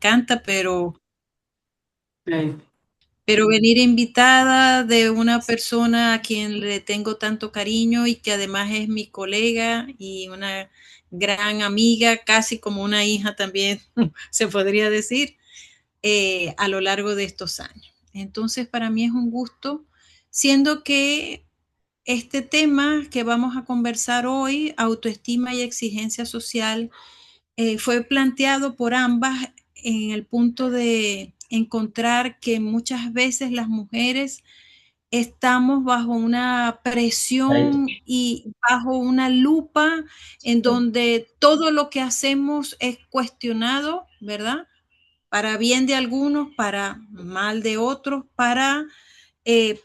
encanta, Eh, pero venir invitada de una persona a quien le tengo tanto cariño y que además es mi colega y una gran amiga, casi como una hija también, se podría decir, a lo largo de estos años. Entonces, para mí es un gusto, siendo que este tema que vamos a conversar hoy, autoestima y exigencia social, fue planteado por ambas en el punto de encontrar que muchas veces las mujeres estamos bajo una presión y bajo una lupa en donde todo lo que hacemos es cuestionado, ¿verdad? Para bien de algunos, para mal de otros, para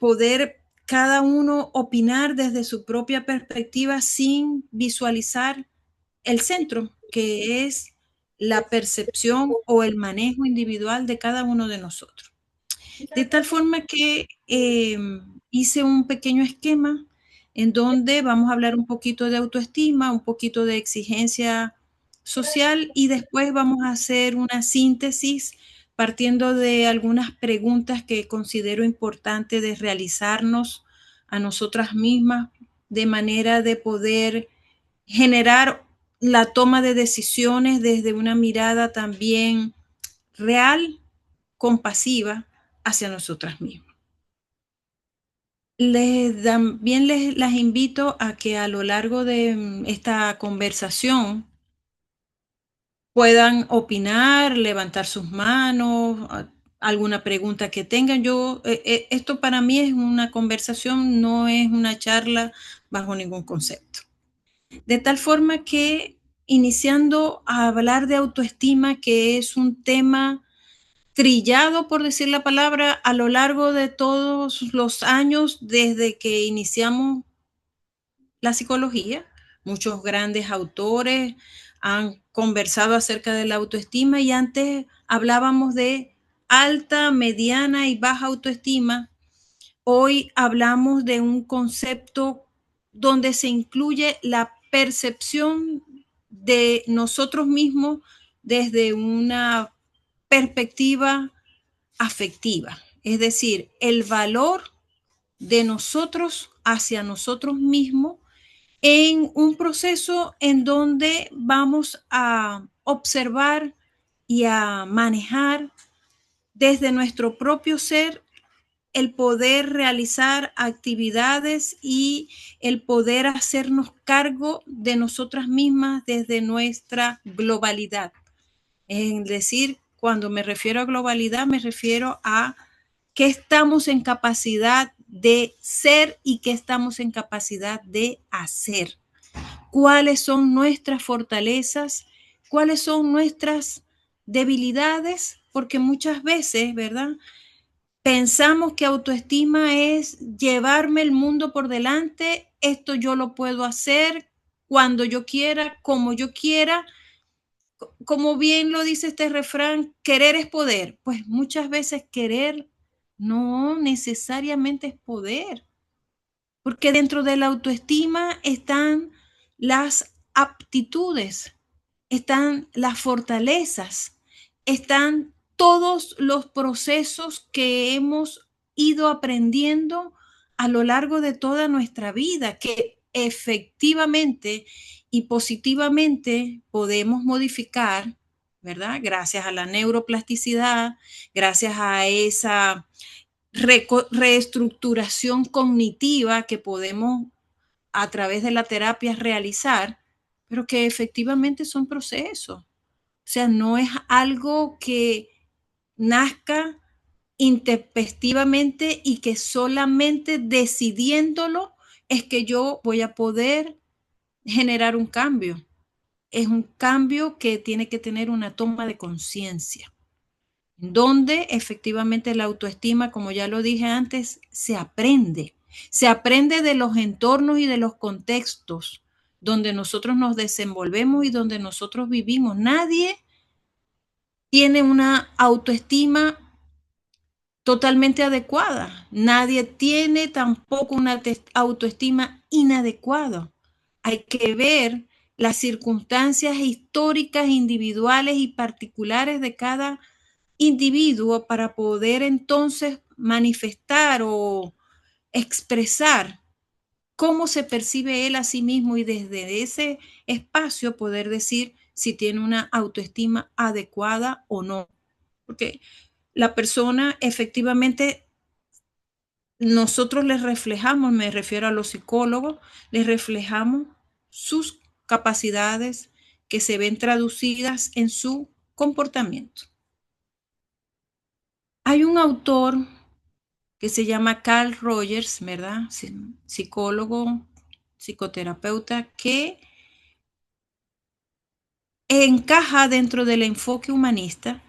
poder cada uno opinar desde su propia perspectiva sin visualizar el centro, que es la percepción o el manejo individual de cada uno de nosotros. De tal forma que hice un pequeño esquema en donde vamos a hablar un poquito de autoestima, un poquito de exigencia social y después vamos a hacer una síntesis partiendo de algunas preguntas que considero importante de realizarnos a nosotras mismas de manera de poder generar la toma de decisiones desde una mirada también real, compasiva hacia nosotras mismas. También las invito a que a lo largo de esta conversación puedan opinar, levantar sus manos, alguna pregunta que tengan. Esto para mí es una conversación, no es una charla bajo ningún concepto. De tal forma que iniciando a hablar de autoestima, que es un tema trillado, por decir la palabra, a lo largo de todos los años desde que iniciamos la psicología. Muchos grandes autores han conversado acerca de la autoestima y antes hablábamos de alta, mediana y baja autoestima. Hoy hablamos de un concepto donde se incluye la percepción de nosotros mismos desde una perspectiva afectiva, es decir, el valor de nosotros hacia nosotros mismos en un proceso en donde vamos a observar y a manejar desde nuestro propio ser el poder realizar actividades y el poder hacernos cargo de nosotras mismas desde nuestra globalidad. Es decir, cuando me refiero a globalidad, me refiero a qué estamos en capacidad de ser y qué estamos en capacidad de hacer. Cuáles son nuestras fortalezas, cuáles son nuestras debilidades, porque muchas veces, ¿verdad? Pensamos que autoestima es llevarme el mundo por delante, esto yo lo puedo hacer cuando yo quiera, como yo quiera. Como bien lo dice este refrán, querer es poder. Pues muchas veces querer no necesariamente es poder, porque dentro de la autoestima están las aptitudes, están las fortalezas, están todos los procesos que hemos ido aprendiendo a lo largo de toda nuestra vida, que efectivamente y positivamente podemos modificar, ¿verdad? Gracias a la neuroplasticidad, gracias a esa reestructuración cognitiva que podemos a través de la terapia realizar, pero que efectivamente son procesos. O sea, no es algo que nazca intempestivamente y que solamente decidiéndolo es que yo voy a poder generar un cambio. Es un cambio que tiene que tener una toma de conciencia, donde efectivamente la autoestima, como ya lo dije antes, se aprende. Se aprende de los entornos y de los contextos donde nosotros nos desenvolvemos y donde nosotros vivimos. Nadie tiene una autoestima totalmente adecuada. Nadie tiene tampoco una autoestima inadecuada. Hay que ver las circunstancias históricas, individuales y particulares de cada individuo para poder entonces manifestar o expresar cómo se percibe él a sí mismo y desde ese espacio poder decir si tiene una autoestima adecuada o no. Porque la persona efectivamente, nosotros les reflejamos, me refiero a los psicólogos, les reflejamos sus capacidades que se ven traducidas en su comportamiento. Hay un autor que se llama Carl Rogers, ¿verdad? Psicólogo, psicoterapeuta, que encaja dentro del enfoque humanista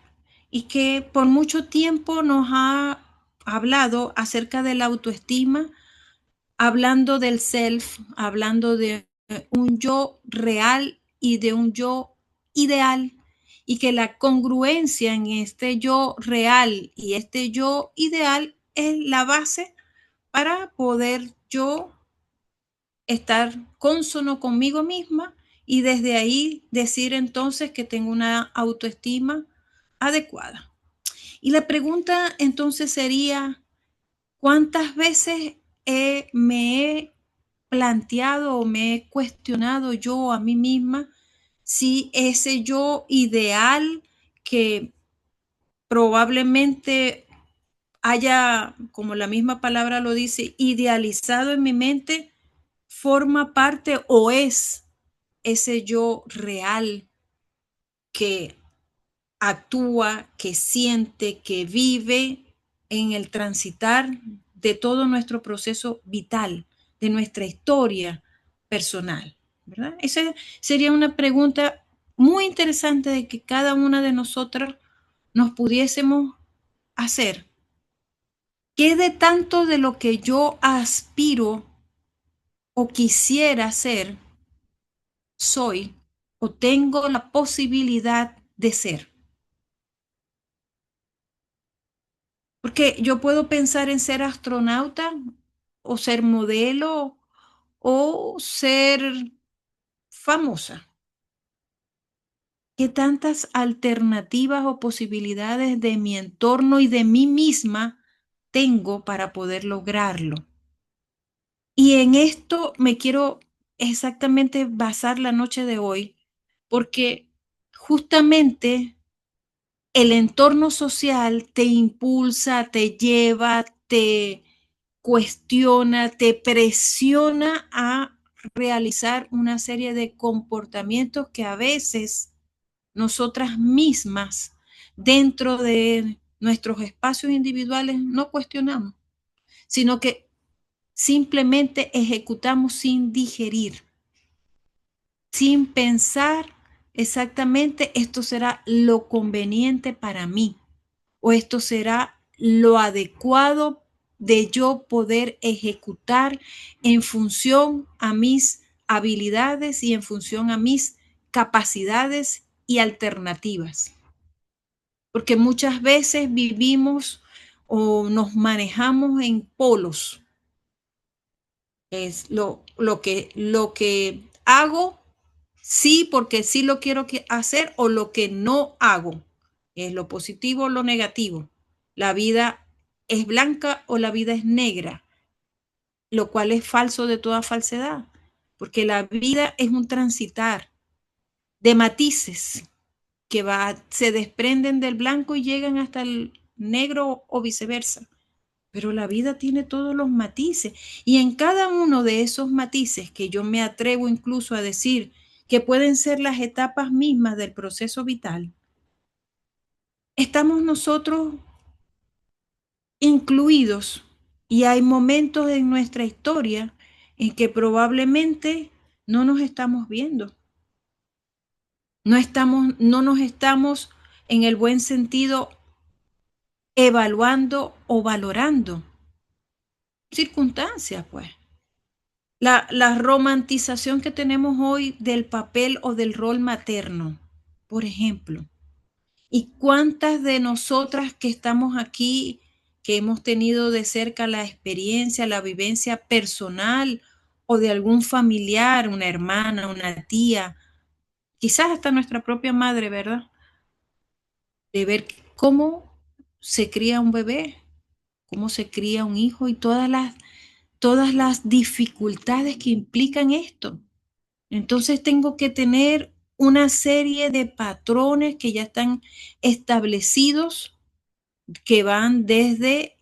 y que por mucho tiempo nos ha hablado acerca de la autoestima, hablando del self, hablando de un yo real y de un yo ideal, y que la congruencia en este yo real y este yo ideal es la base para poder yo estar cónsono conmigo misma y desde ahí decir entonces que tengo una autoestima adecuada. Y la pregunta entonces sería, ¿cuántas veces me he planteado o me he cuestionado yo a mí misma si ese yo ideal que probablemente haya, como la misma palabra lo dice, idealizado en mi mente, forma parte o es ese yo real que actúa, que siente, que vive en el transitar de todo nuestro proceso vital, de nuestra historia personal, ¿verdad? Esa sería una pregunta muy interesante de que cada una de nosotras nos pudiésemos hacer. ¿Qué de tanto de lo que yo aspiro o quisiera ser soy o tengo la posibilidad de ser? Porque yo puedo pensar en ser astronauta o ser modelo o ser famosa. ¿Qué tantas alternativas o posibilidades de mi entorno y de mí misma tengo para poder lograrlo? Y en esto me quiero exactamente basar la noche de hoy, porque justamente el entorno social te impulsa, te lleva, te cuestiona, te presiona a realizar una serie de comportamientos que a veces nosotras mismas dentro de nuestros espacios individuales no cuestionamos, sino que simplemente ejecutamos sin digerir, sin pensar exactamente esto será lo conveniente para mí o esto será lo adecuado de yo poder ejecutar en función a mis habilidades y en función a mis capacidades y alternativas. Porque muchas veces vivimos o nos manejamos en polos. Es lo que hago, sí, porque sí lo quiero hacer, o lo que no hago. Es lo positivo o lo negativo. La vida es blanca o la vida es negra, lo cual es falso de toda falsedad, porque la vida es un transitar de matices que se desprenden del blanco y llegan hasta el negro o viceversa. Pero la vida tiene todos los matices y en cada uno de esos matices que yo me atrevo incluso a decir que pueden ser las etapas mismas del proceso vital, estamos nosotros incluidos y hay momentos en nuestra historia en que probablemente no nos estamos viendo, no nos estamos en el buen sentido evaluando o valorando circunstancias, pues. La romantización que tenemos hoy del papel o del rol materno, por ejemplo. ¿Y cuántas de nosotras que estamos aquí, que hemos tenido de cerca la experiencia, la vivencia personal o de algún familiar, una hermana, una tía, quizás hasta nuestra propia madre, ¿verdad? De ver cómo se cría un bebé, cómo se cría un hijo y todas las dificultades que implican esto. Entonces tengo que tener una serie de patrones que ya están establecidos, que van desde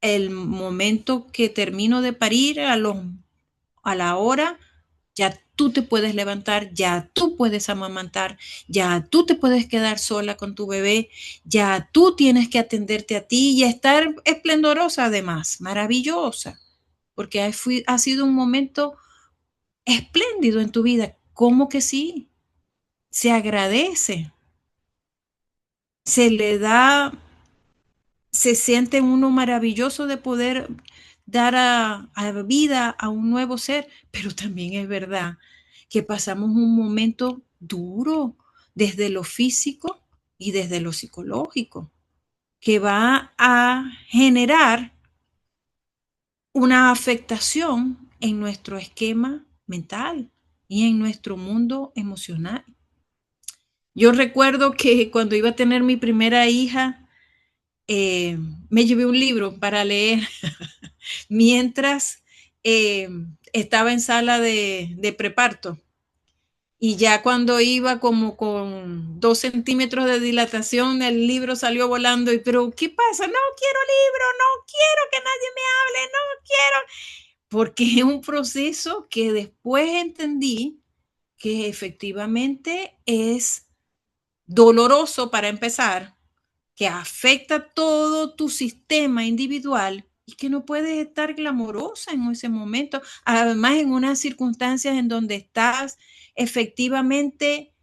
el momento que termino de parir a la hora, ya tú te puedes levantar, ya tú puedes amamantar, ya tú te puedes quedar sola con tu bebé, ya tú tienes que atenderte a ti y estar esplendorosa además, maravillosa, porque ha sido un momento espléndido en tu vida. ¿Cómo que sí? Se agradece, se le da, se siente uno maravilloso de poder dar a vida a un nuevo ser, pero también es verdad que pasamos un momento duro desde lo físico y desde lo psicológico, que va a generar una afectación en nuestro esquema mental y en nuestro mundo emocional. Yo recuerdo que cuando iba a tener mi primera hija, eh, me llevé un libro para leer mientras estaba en sala de preparto. Y ya cuando iba como con 2 centímetros de dilatación, el libro salió volando. Pero, ¿qué pasa? No quiero libro, no quiero que nadie me hable, no quiero. Porque es un proceso que después entendí que efectivamente es doloroso para empezar, que afecta todo tu sistema individual y que no puedes estar glamorosa en ese momento, además en unas circunstancias en donde estás efectivamente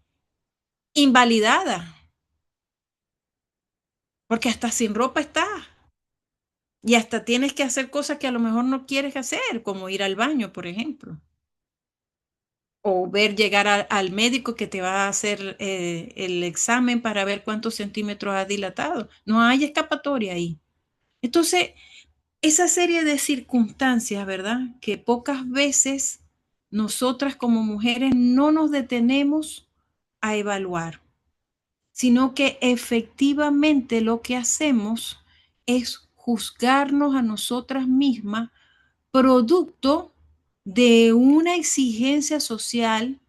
invalidada, porque hasta sin ropa estás y hasta tienes que hacer cosas que a lo mejor no quieres hacer, como ir al baño, por ejemplo, o ver llegar al médico que te va a hacer el examen para ver cuántos centímetros has dilatado. No hay escapatoria ahí. Entonces, esa serie de circunstancias, ¿verdad? Que pocas veces nosotras como mujeres no nos detenemos a evaluar, sino que efectivamente lo que hacemos es juzgarnos a nosotras mismas producto de una exigencia social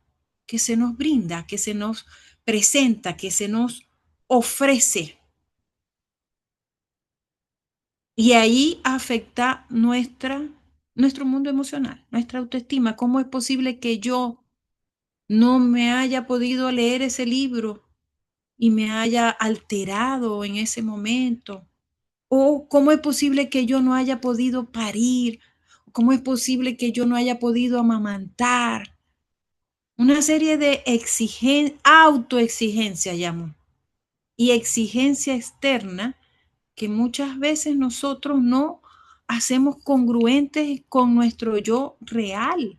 que se nos brinda, que se nos presenta, que se nos ofrece. Y ahí afecta nuestro mundo emocional, nuestra autoestima. ¿Cómo es posible que yo no me haya podido leer ese libro y me haya alterado en ese momento? ¿O cómo es posible que yo no haya podido parir? ¿Cómo es posible que yo no haya podido amamantar? Una serie de autoexigencia, llamo, y exigencia externa que muchas veces nosotros no hacemos congruentes con nuestro yo real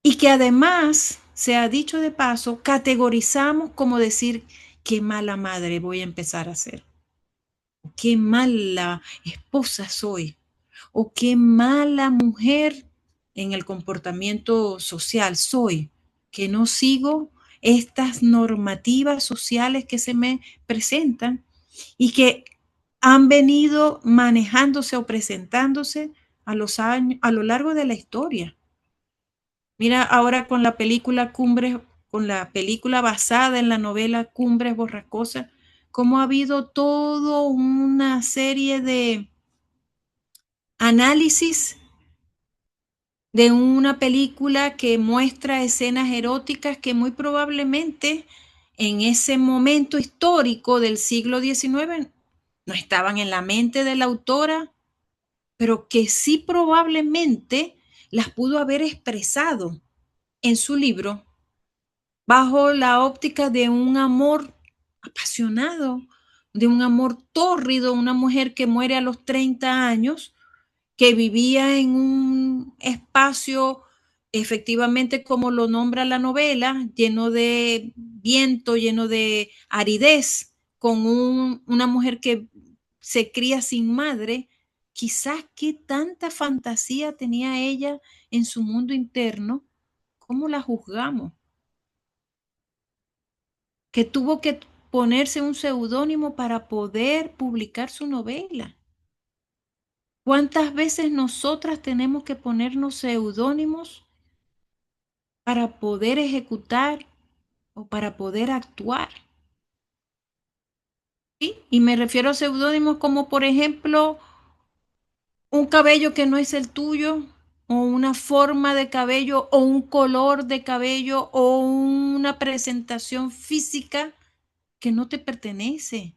y que además, se ha dicho de paso, categorizamos como decir qué mala madre voy a empezar a ser, qué mala esposa soy o qué mala mujer en el comportamiento social soy, que no sigo estas normativas sociales que se me presentan y que han venido manejándose o presentándose a los años, a lo largo de la historia. Mira ahora con la película Cumbres, con la película basada en la novela Cumbres Borrascosas, cómo ha habido toda una serie de análisis de una película que muestra escenas eróticas que muy probablemente en ese momento histórico del siglo XIX no estaban en la mente de la autora, pero que sí probablemente las pudo haber expresado en su libro bajo la óptica de un amor apasionado, de un amor tórrido, una mujer que muere a los 30 años, que vivía en un espacio, efectivamente como lo nombra la novela, lleno de viento, lleno de aridez, con una mujer que se cría sin madre quizás qué tanta fantasía tenía ella en su mundo interno, ¿cómo la juzgamos? Que tuvo que ponerse un seudónimo para poder publicar su novela. ¿Cuántas veces nosotras tenemos que ponernos seudónimos para poder ejecutar o para poder actuar? ¿Sí? Y me refiero a seudónimos como, por ejemplo, un cabello que no es el tuyo, o una forma de cabello, o un color de cabello, o una presentación física que no te pertenece,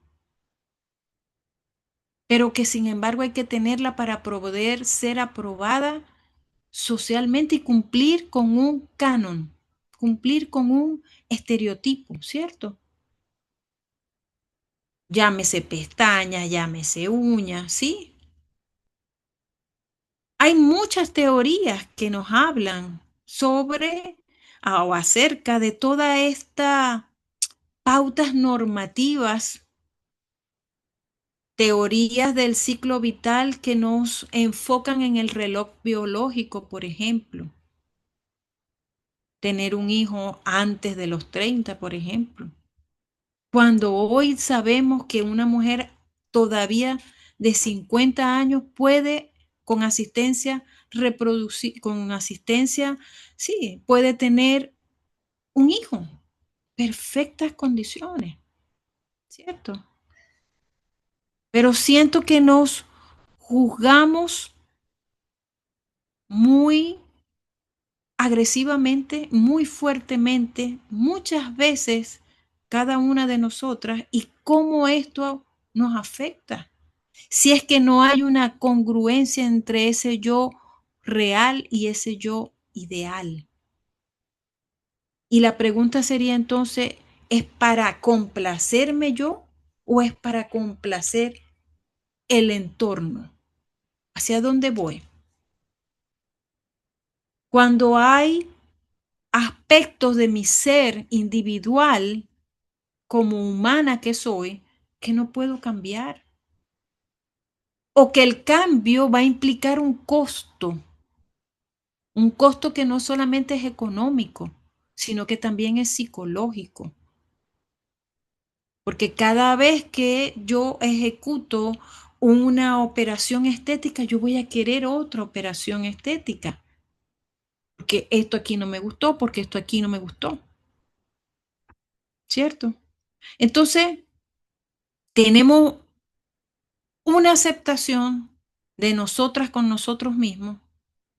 pero que sin embargo hay que tenerla para poder ser aprobada socialmente y cumplir con un canon, cumplir con un estereotipo, ¿cierto? Llámese pestañas, llámese uñas, ¿sí? Hay muchas teorías que nos hablan sobre o acerca de toda esta pautas normativas, teorías del ciclo vital que nos enfocan en el reloj biológico, por ejemplo, tener un hijo antes de los 30, por ejemplo. Cuando hoy sabemos que una mujer todavía de 50 años puede con asistencia reproducir, con asistencia, sí, puede tener un hijo, perfectas condiciones, ¿cierto? Pero siento que nos juzgamos muy agresivamente, muy fuertemente, muchas veces cada una de nosotras y cómo esto nos afecta. Si es que no hay una congruencia entre ese yo real y ese yo ideal. Y la pregunta sería entonces, ¿es para complacerme yo o es para complacer el entorno? ¿Hacia dónde voy? Cuando hay aspectos de mi ser individual como humana que soy que no puedo cambiar o que el cambio va a implicar un costo que no solamente es económico, sino que también es psicológico. Porque cada vez que yo ejecuto una operación estética, yo voy a querer otra operación estética. Porque esto aquí no me gustó, porque esto aquí no me gustó, ¿cierto? Entonces, tenemos una aceptación de nosotras con nosotros mismos,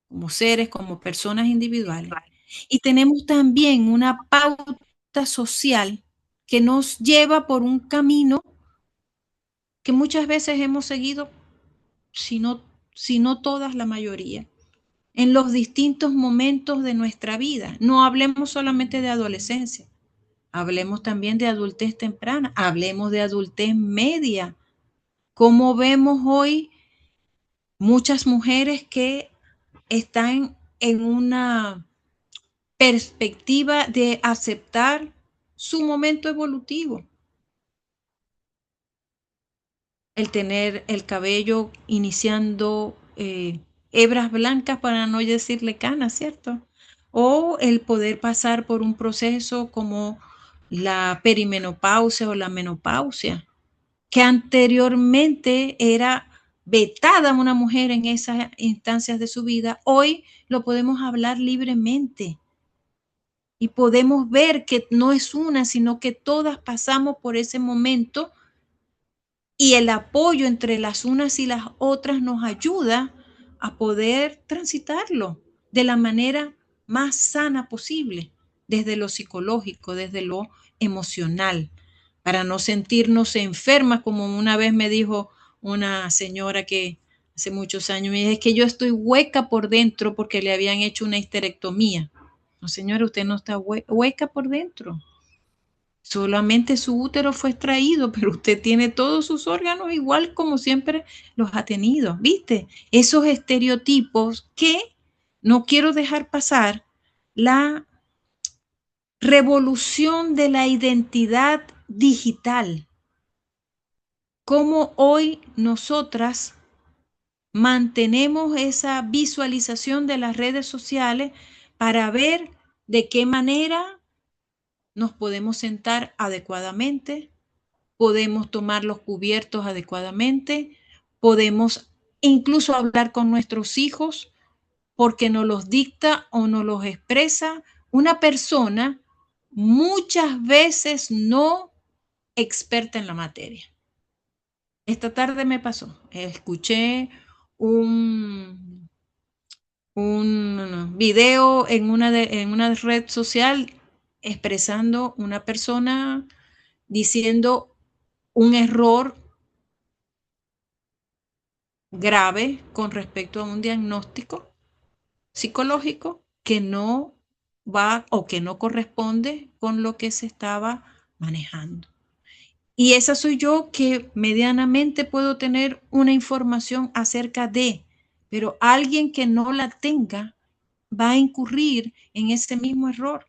como seres, como personas individuales, y tenemos también una pauta social que nos lleva por un camino que muchas veces hemos seguido, si no, si no todas, la mayoría, en los distintos momentos de nuestra vida. No hablemos solamente de adolescencia, hablemos también de adultez temprana, hablemos de adultez media. Como vemos hoy muchas mujeres que están en una perspectiva de aceptar su momento evolutivo, el tener el cabello iniciando hebras blancas para no decirle canas, ¿cierto? O el poder pasar por un proceso como la perimenopausia o la menopausia, que anteriormente era vetada una mujer en esas instancias de su vida, hoy lo podemos hablar libremente y podemos ver que no es una, sino que todas pasamos por ese momento y el apoyo entre las unas y las otras nos ayuda a poder transitarlo de la manera más sana posible, desde lo psicológico, desde lo emocional, para no sentirnos enfermas, como una vez me dijo una señora que hace muchos años, me dijo, es que yo estoy hueca por dentro porque le habían hecho una histerectomía. No, señora, usted no está hueca por dentro. Solamente su útero fue extraído, pero usted tiene todos sus órganos igual como siempre los ha tenido. ¿Viste? Esos estereotipos que no quiero dejar pasar la revolución de la identidad digital. Cómo hoy nosotras mantenemos esa visualización de las redes sociales para ver de qué manera nos podemos sentar adecuadamente, podemos tomar los cubiertos adecuadamente, podemos incluso hablar con nuestros hijos porque nos los dicta o nos los expresa una persona muchas veces no experta en la materia. Esta tarde me pasó, escuché un, un video en una red social expresando una persona diciendo un error grave con respecto a un diagnóstico psicológico que no va o que no corresponde con lo que se estaba manejando. Y esa soy yo que medianamente puedo tener una información acerca de, pero alguien que no la tenga va a incurrir en ese mismo error,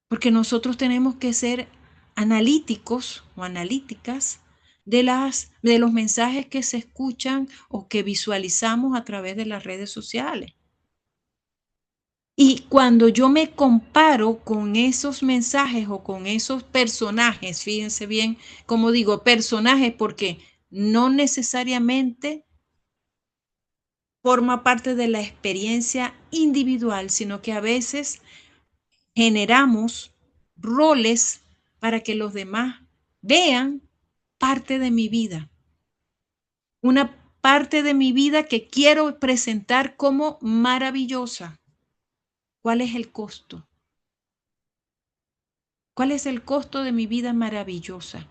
porque nosotros tenemos que ser analíticos o analíticas de los mensajes que se escuchan o que visualizamos a través de las redes sociales. Y cuando yo me comparo con esos mensajes o con esos personajes, fíjense bien, como digo, personajes porque no necesariamente forma parte de la experiencia individual, sino que a veces generamos roles para que los demás vean parte de mi vida, una parte de mi vida que quiero presentar como maravillosa. ¿Cuál es el costo? ¿Cuál es el costo de mi vida maravillosa?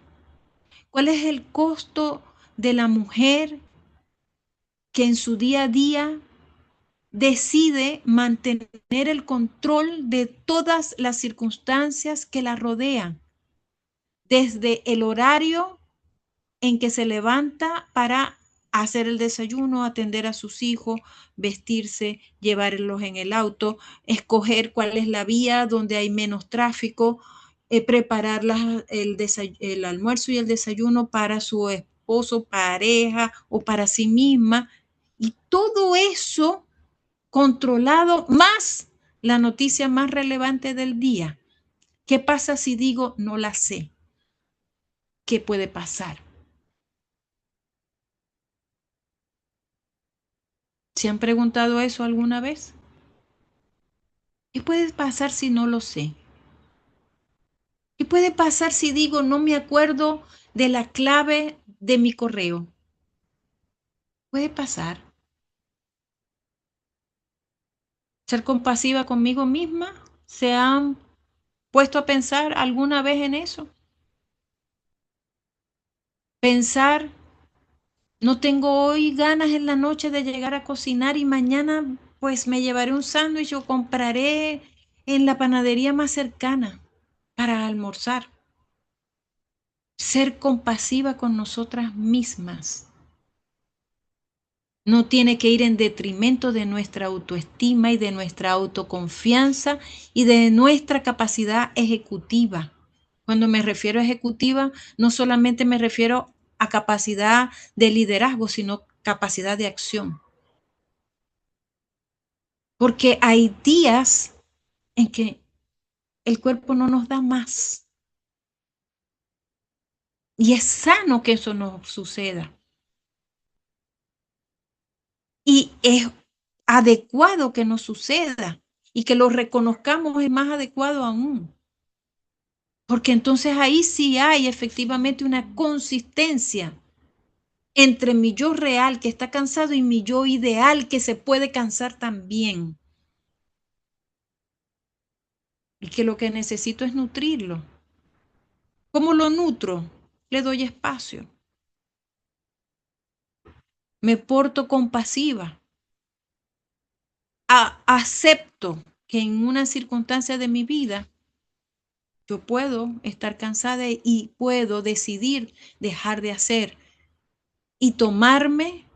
¿Cuál es el costo de la mujer que en su día a día decide mantener el control de todas las circunstancias que la rodean? Desde el horario en que se levanta para hacer el desayuno, atender a sus hijos, vestirse, llevarlos en el auto, escoger cuál es la vía donde hay menos tráfico, preparar el almuerzo y el desayuno para su esposo, pareja o para sí misma. Y todo eso controlado más la noticia más relevante del día. ¿Qué pasa si digo no la sé? ¿Qué puede pasar? ¿Se han preguntado eso alguna vez? ¿Qué puede pasar si no lo sé? ¿Qué puede pasar si digo no me acuerdo de la clave de mi correo? Puede pasar. Ser compasiva conmigo misma. ¿Se han puesto a pensar alguna vez en eso? Pensar, no tengo hoy ganas en la noche de llegar a cocinar y mañana pues me llevaré un sándwich o compraré en la panadería más cercana para almorzar. Ser compasiva con nosotras mismas. No tiene que ir en detrimento de nuestra autoestima y de nuestra autoconfianza y de nuestra capacidad ejecutiva. Cuando me refiero a ejecutiva, no solamente me refiero a capacidad de liderazgo, sino capacidad de acción. Porque hay días en que el cuerpo no nos da más. Y es sano que eso nos suceda. Y es adecuado que nos suceda. Y que lo reconozcamos es más adecuado aún. Porque entonces ahí sí hay efectivamente una consistencia entre mi yo real que está cansado y mi yo ideal que se puede cansar también. Y que lo que necesito es nutrirlo. ¿Cómo lo nutro? Le doy espacio. Me porto compasiva. Acepto que en una circunstancia de mi vida yo puedo estar cansada y puedo decidir dejar de hacer y tomarme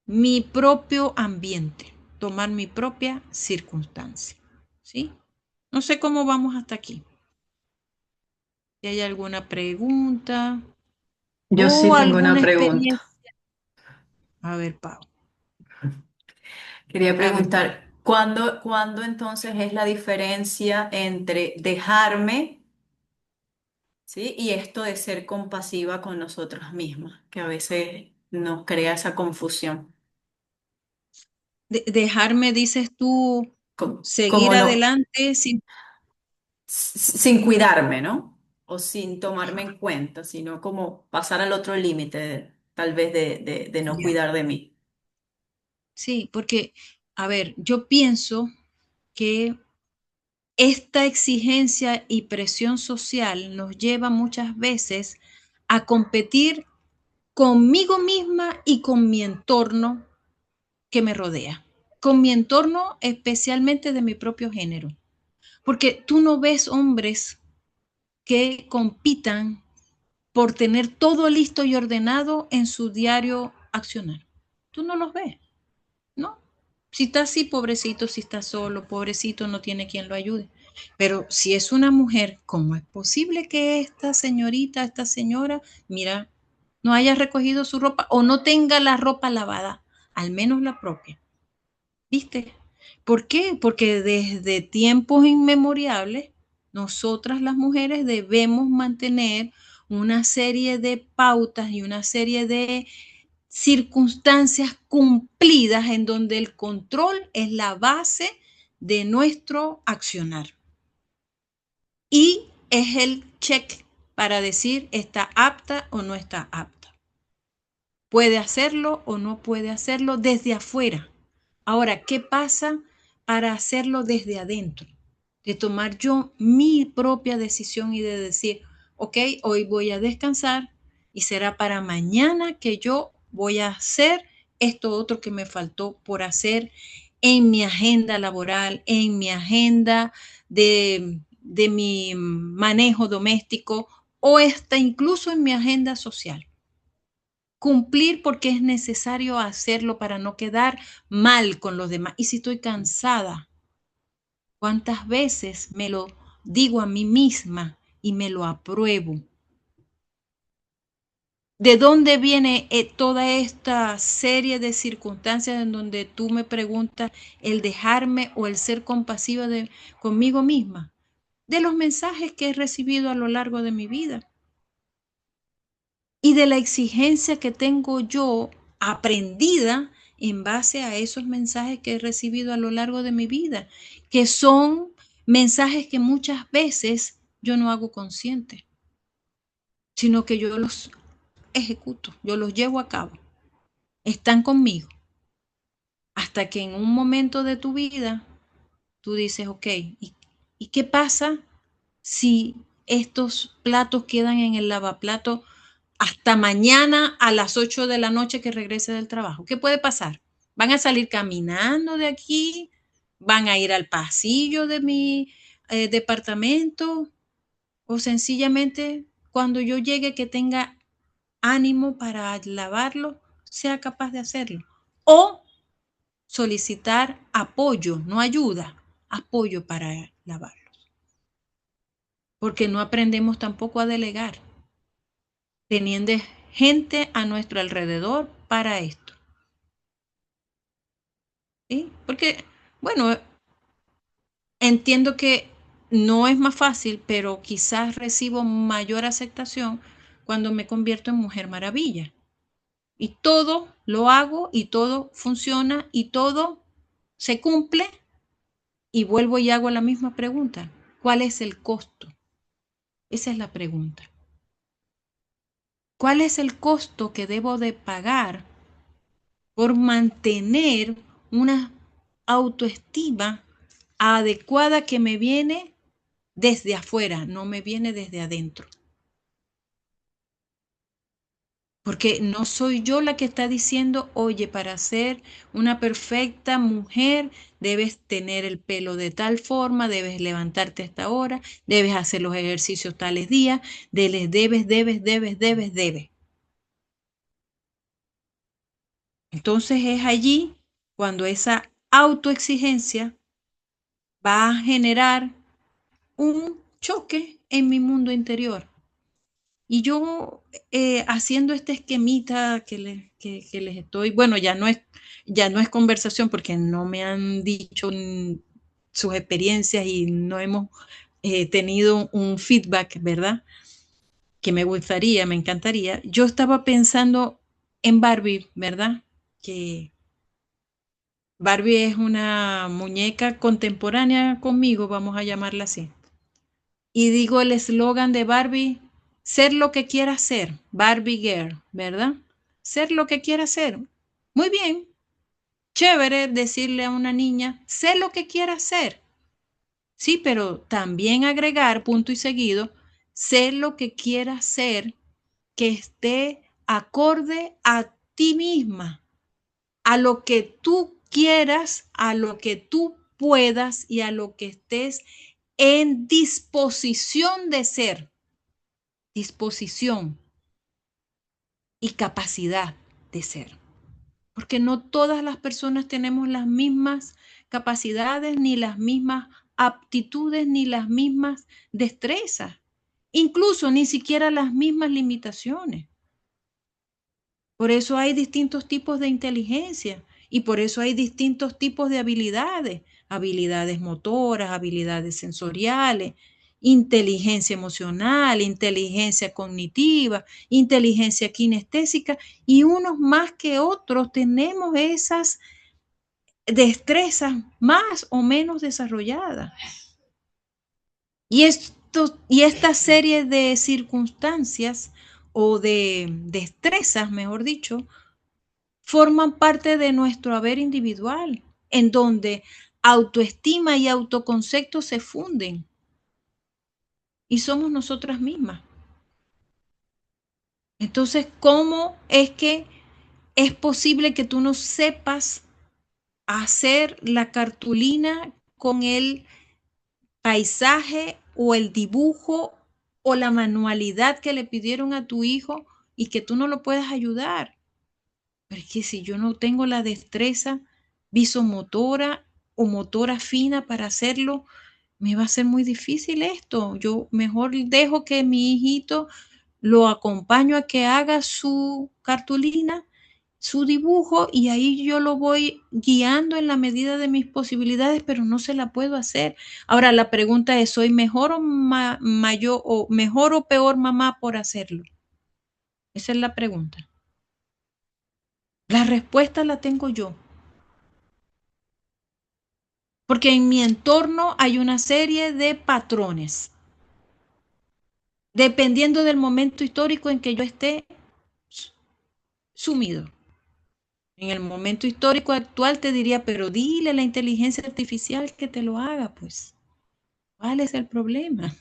mi propio ambiente, tomar mi propia circunstancia. ¿Sí? No sé cómo vamos hasta aquí. Si hay alguna pregunta. Yo sí o tengo una alguna pregunta. experiencia. A ver, Pau, Quería a ver, Pau. preguntar, ¿cuándo entonces es la diferencia entre dejarme, ¿sí? Y esto de ser compasiva con nosotras mismas, que a veces nos crea esa confusión? Dejarme, dices tú, Como seguir no, adelante sin... sin cuidarme, ¿no? O sin tomarme en cuenta, sino como pasar al otro límite, tal vez de no Ya. cuidar de mí. Sí, porque, a ver, yo pienso que esta exigencia y presión social nos lleva muchas veces a competir conmigo misma y con mi entorno que me rodea, con mi entorno especialmente de mi propio género. Porque tú no ves hombres que compitan por tener todo listo y ordenado en su diario accionar. Tú no los ves, ¿no? Si está así, pobrecito, si está solo, pobrecito, no tiene quien lo ayude. Pero si es una mujer, ¿cómo es posible que esta señorita, esta señora, mira, no haya recogido su ropa o no tenga la ropa lavada, al menos la propia? ¿Viste? ¿Por qué? Porque desde tiempos inmemoriales, nosotras las mujeres debemos mantener una serie de pautas y una serie de circunstancias cumplidas en donde el control es la base de nuestro accionar. Y es el check para decir está apta o no está apta. Puede hacerlo o no puede hacerlo desde afuera. Ahora, ¿qué pasa para hacerlo desde adentro? De tomar yo mi propia decisión y de decir, ok, hoy voy a descansar y será para mañana que yo voy a hacer esto otro que me faltó por hacer en mi agenda laboral, en mi agenda de mi manejo doméstico o hasta incluso en mi agenda social. Cumplir porque es necesario hacerlo para no quedar mal con los demás. Y si estoy cansada, ¿cuántas veces me lo digo a mí misma y me lo apruebo? ¿De dónde viene toda esta serie de circunstancias en donde tú me preguntas el dejarme o el ser compasiva conmigo misma? De los mensajes que he recibido a lo largo de mi vida y de la exigencia que tengo yo aprendida en base a esos mensajes que he recibido a lo largo de mi vida, que son mensajes que muchas veces yo no hago consciente, sino que yo los ejecuto, yo los llevo a cabo, están conmigo, hasta que en un momento de tu vida tú dices, ok, ¿y qué pasa si estos platos quedan en el lavaplato hasta mañana a las 8 de la noche que regrese del trabajo? ¿Qué puede pasar? ¿Van a salir caminando de aquí? ¿Van a ir al pasillo de mi departamento? ¿O sencillamente cuando yo llegue que tenga ánimo para lavarlo, sea capaz de hacerlo? ¿O solicitar apoyo, no ayuda, apoyo para lavarlo? Porque no aprendemos tampoco a delegar, teniendo gente a nuestro alrededor para esto. ¿Sí? Porque, bueno, entiendo que no es más fácil, pero quizás recibo mayor aceptación cuando me convierto en Mujer Maravilla. Y todo lo hago y todo funciona y todo se cumple y vuelvo y hago la misma pregunta. ¿Cuál es el costo? Esa es la pregunta. ¿Cuál es el costo que debo de pagar por mantener una autoestima adecuada que me viene desde afuera, no me viene desde adentro? Porque no soy yo la que está diciendo, oye, para ser una perfecta mujer debes tener el pelo de tal forma, debes levantarte a esta hora, debes hacer los ejercicios tales días, debes. Entonces es allí cuando esa autoexigencia va a generar un choque en mi mundo interior. Y yo haciendo este esquemita que les estoy, bueno, ya no es conversación porque no me han dicho sus experiencias y no hemos tenido un feedback, ¿verdad? Que me gustaría, me encantaría. Yo estaba pensando en Barbie, ¿verdad? Que Barbie es una muñeca contemporánea conmigo, vamos a llamarla así. Y digo el eslogan de Barbie, ser lo que quiera ser, Barbie Girl, ¿verdad? Ser lo que quiera ser. Muy bien, chévere decirle a una niña, sé lo que quiera ser. Sí, pero también agregar, punto y seguido, sé lo que quiera ser que esté acorde a ti misma, a lo que tú quieras, a lo que tú puedas y a lo que estés en disposición de ser. Disposición y capacidad de ser. Porque no todas las personas tenemos las mismas capacidades, ni las mismas aptitudes, ni las mismas destrezas. Incluso ni siquiera las mismas limitaciones. Por eso hay distintos tipos de inteligencia y por eso hay distintos tipos de habilidades, habilidades motoras, habilidades sensoriales, inteligencia emocional, inteligencia cognitiva, inteligencia kinestésica y unos más que otros tenemos esas destrezas más o menos desarrolladas. Y esta serie de circunstancias o de destrezas, mejor dicho, forman parte de nuestro haber individual, en donde autoestima y autoconcepto se funden y somos nosotras mismas. Entonces, ¿cómo es que es posible que tú no sepas hacer la cartulina con el paisaje o el dibujo o la manualidad que le pidieron a tu hijo y que tú no lo puedas ayudar? Pero es que si yo no tengo la destreza visomotora o motora fina para hacerlo, me va a ser muy difícil esto. Yo mejor dejo que mi hijito lo acompaño a que haga su cartulina, su dibujo, y ahí yo lo voy guiando en la medida de mis posibilidades, pero no se la puedo hacer. Ahora la pregunta es, ¿soy mejor o mayor o mejor o peor mamá por hacerlo? Esa es la pregunta. La respuesta la tengo yo. Porque en mi entorno hay una serie de patrones, dependiendo del momento histórico en que yo esté sumido. En el momento histórico actual te diría, pero dile a la inteligencia artificial que te lo haga, pues. ¿Cuál es el problema?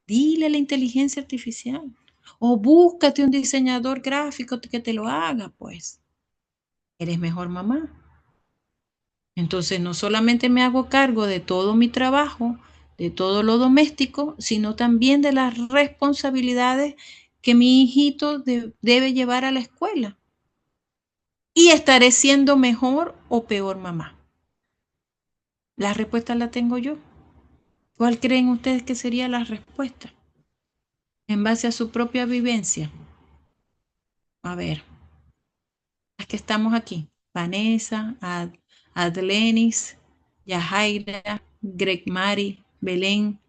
Dile a la inteligencia artificial. O búscate un diseñador gráfico que te lo haga, pues. Eres mejor mamá. Entonces, no solamente me hago cargo de todo mi trabajo, de todo lo doméstico, sino también de las responsabilidades que mi hijito debe llevar a la escuela. Y estaré siendo mejor o peor mamá. La respuesta la tengo yo. ¿Cuál creen ustedes que sería la respuesta? En base a su propia vivencia. A ver, las que estamos aquí. Vanessa, Adlenis, Yajaira, Greg Mari, Belén,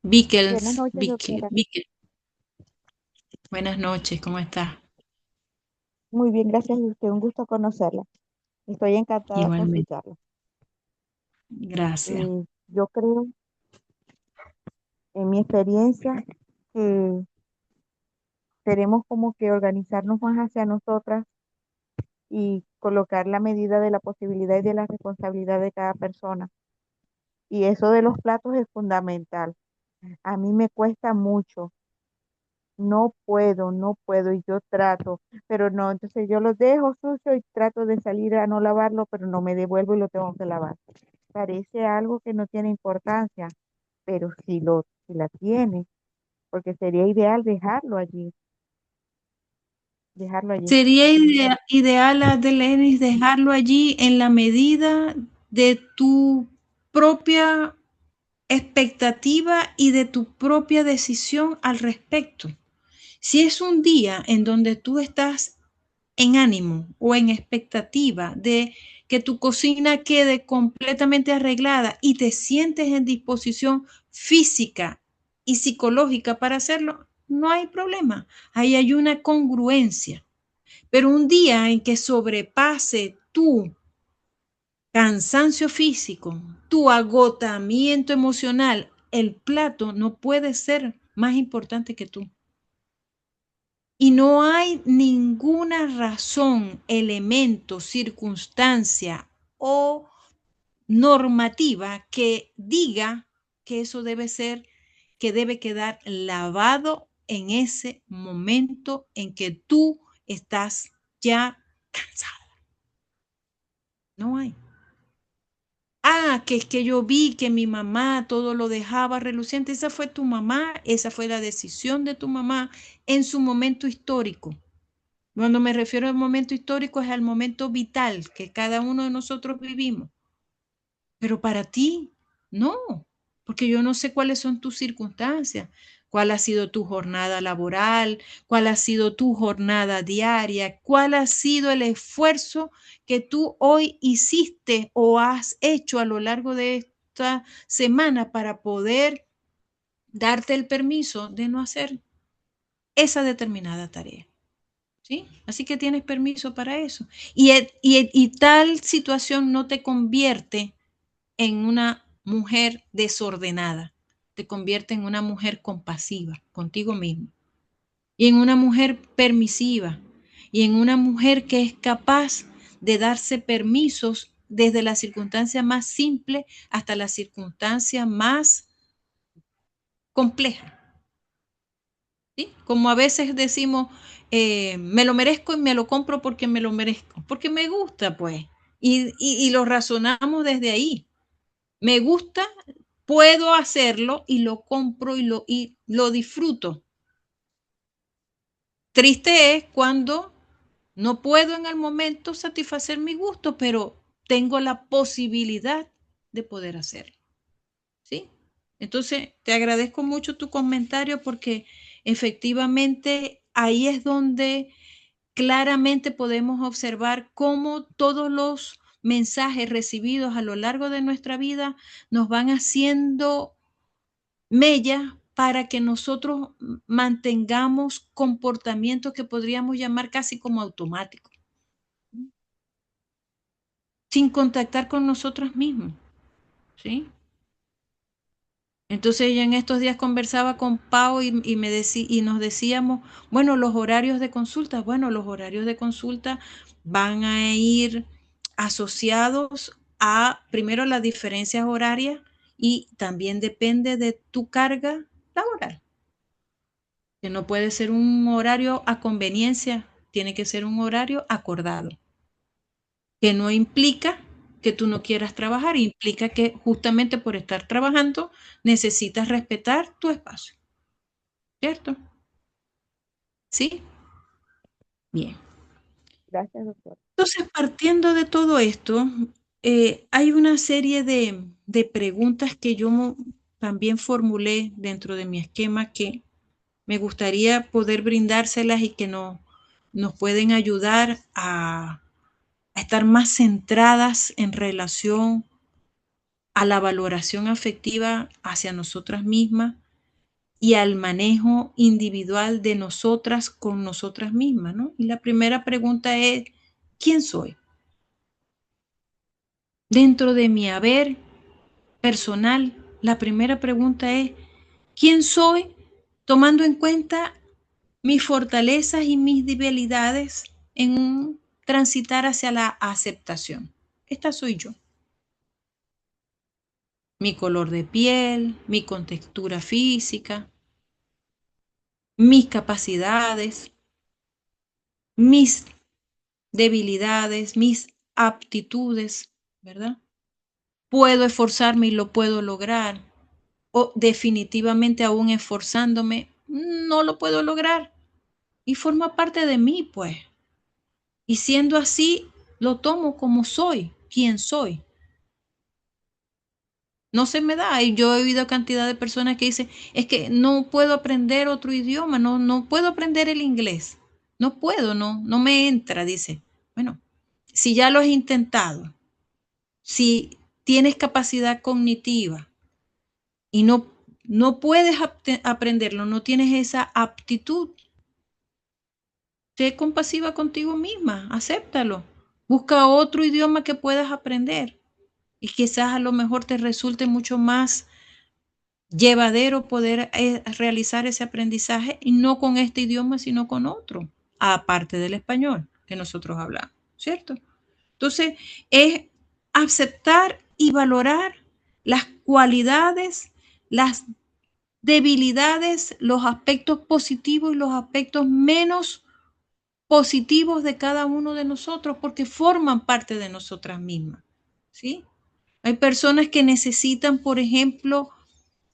Buenas Vickels, noches, doctora. Buenas noches, ¿cómo estás? Muy bien, gracias a usted. Un gusto conocerla. Estoy encantada con su Igualmente, charla. gracias. Yo creo, en mi experiencia, que tenemos como que organizarnos más hacia nosotras y colocar la medida de la posibilidad y de la responsabilidad de cada persona. Y eso de los platos es fundamental. A mí me cuesta mucho. No puedo y yo trato, pero no, entonces yo los dejo sucio y trato de salir a no lavarlo, pero no me devuelvo y lo tengo que lavar. Parece algo que no tiene importancia, pero si la tiene, porque sería ideal dejarlo allí. Sería ideal, Adelenis, dejarlo allí en la medida de tu propia expectativa y de tu propia decisión al respecto. Si es un día en donde tú estás en ánimo o en expectativa de que tu cocina quede completamente arreglada y te sientes en disposición física y psicológica para hacerlo, no hay problema. Ahí hay una congruencia. Pero un día en que sobrepase tu cansancio físico, tu agotamiento emocional, el plato no puede ser más importante que tú. Y no hay ninguna razón, elemento, circunstancia o normativa que diga que eso debe ser, que debe quedar lavado en ese momento en que tú estás ya cansada. No hay. Ah, que es que yo vi que mi mamá todo lo dejaba reluciente. Esa fue tu mamá, esa fue la decisión de tu mamá en su momento histórico. Cuando me refiero al momento histórico es al momento vital que cada uno de nosotros vivimos. Pero para ti, no, porque yo no sé cuáles son tus circunstancias, cuál ha sido tu jornada laboral, cuál ha sido tu jornada diaria, cuál ha sido el esfuerzo que tú hoy hiciste o has hecho a lo largo de esta semana para poder darte el permiso de no hacer esa determinada tarea. ¿Sí? Así que tienes permiso para eso. Y tal situación no te convierte en una mujer desordenada, te convierte en una mujer compasiva contigo mismo y en una mujer permisiva y en una mujer que es capaz de darse permisos desde la circunstancia más simple hasta la circunstancia más compleja. ¿Sí? Como a veces decimos, me lo merezco y me lo compro porque me lo merezco, porque me gusta, pues, y lo razonamos desde ahí. Me gusta, puedo hacerlo y lo compro y lo disfruto. Triste es cuando no puedo en el momento satisfacer mi gusto, pero tengo la posibilidad de poder hacerlo. ¿Sí? Entonces, te agradezco mucho tu comentario porque efectivamente ahí es donde claramente podemos observar cómo todos los mensajes recibidos a lo largo de nuestra vida nos van haciendo mella para que nosotros mantengamos comportamientos que podríamos llamar casi como automáticos, sin contactar con nosotros mismos, ¿sí? Entonces yo en estos días conversaba con Pau y nos decíamos, bueno, los horarios de consulta, bueno, los horarios de consulta van a ir asociados a, primero, las diferencias horarias y también depende de tu carga laboral, que no puede ser un horario a conveniencia, tiene que ser un horario acordado, que no implica que tú no quieras trabajar, implica que justamente por estar trabajando necesitas respetar tu espacio, ¿cierto? ¿Sí? Bien. Gracias, doctor. Entonces, partiendo de todo esto, hay una serie de preguntas que yo también formulé dentro de mi esquema que me gustaría poder brindárselas y que nos pueden ayudar a estar más centradas en relación a la valoración afectiva hacia nosotras mismas y al manejo individual de nosotras con nosotras mismas, ¿no? Y la primera pregunta es, ¿quién soy? Dentro de mi haber personal, la primera pregunta es, ¿quién soy? Tomando en cuenta mis fortalezas y mis debilidades en un transitar hacia la aceptación. Esta soy yo. Mi color de piel, mi contextura física, mis capacidades, mis debilidades, mis aptitudes, ¿verdad? Puedo esforzarme y lo puedo lograr, o definitivamente aún esforzándome, no lo puedo lograr. Y forma parte de mí, pues. Y siendo así, lo tomo como soy, quien soy. No se me da. Y yo he oído cantidad de personas que dicen, es que no puedo aprender otro idioma, no puedo aprender el inglés. No puedo, no me entra, dice. Bueno, si ya lo has intentado, si tienes capacidad cognitiva y no puedes aprenderlo, no tienes esa aptitud, sé compasiva contigo misma, acéptalo. Busca otro idioma que puedas aprender y quizás a lo mejor te resulte mucho más llevadero poder realizar ese aprendizaje y no con este idioma, sino con otro, aparte del español que nosotros hablamos, ¿cierto? Entonces, es aceptar y valorar las cualidades, las debilidades, los aspectos positivos y los aspectos menos positivos de cada uno de nosotros, porque forman parte de nosotras mismas, ¿sí? Hay personas que necesitan, por ejemplo,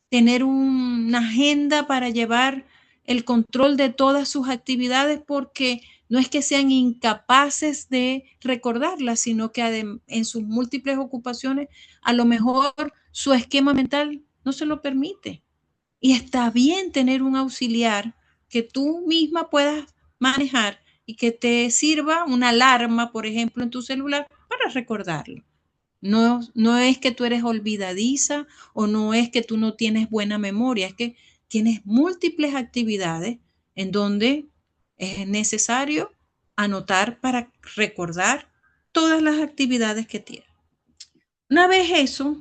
tener una agenda para llevar el control de todas sus actividades porque no es que sean incapaces de recordarlas, sino que en sus múltiples ocupaciones a lo mejor su esquema mental no se lo permite. Y está bien tener un auxiliar que tú misma puedas manejar y que te sirva una alarma, por ejemplo, en tu celular para recordarlo. No es que tú eres olvidadiza o no es que tú no tienes buena memoria, es que tienes múltiples actividades en donde es necesario anotar para recordar todas las actividades que tienes. Una vez eso,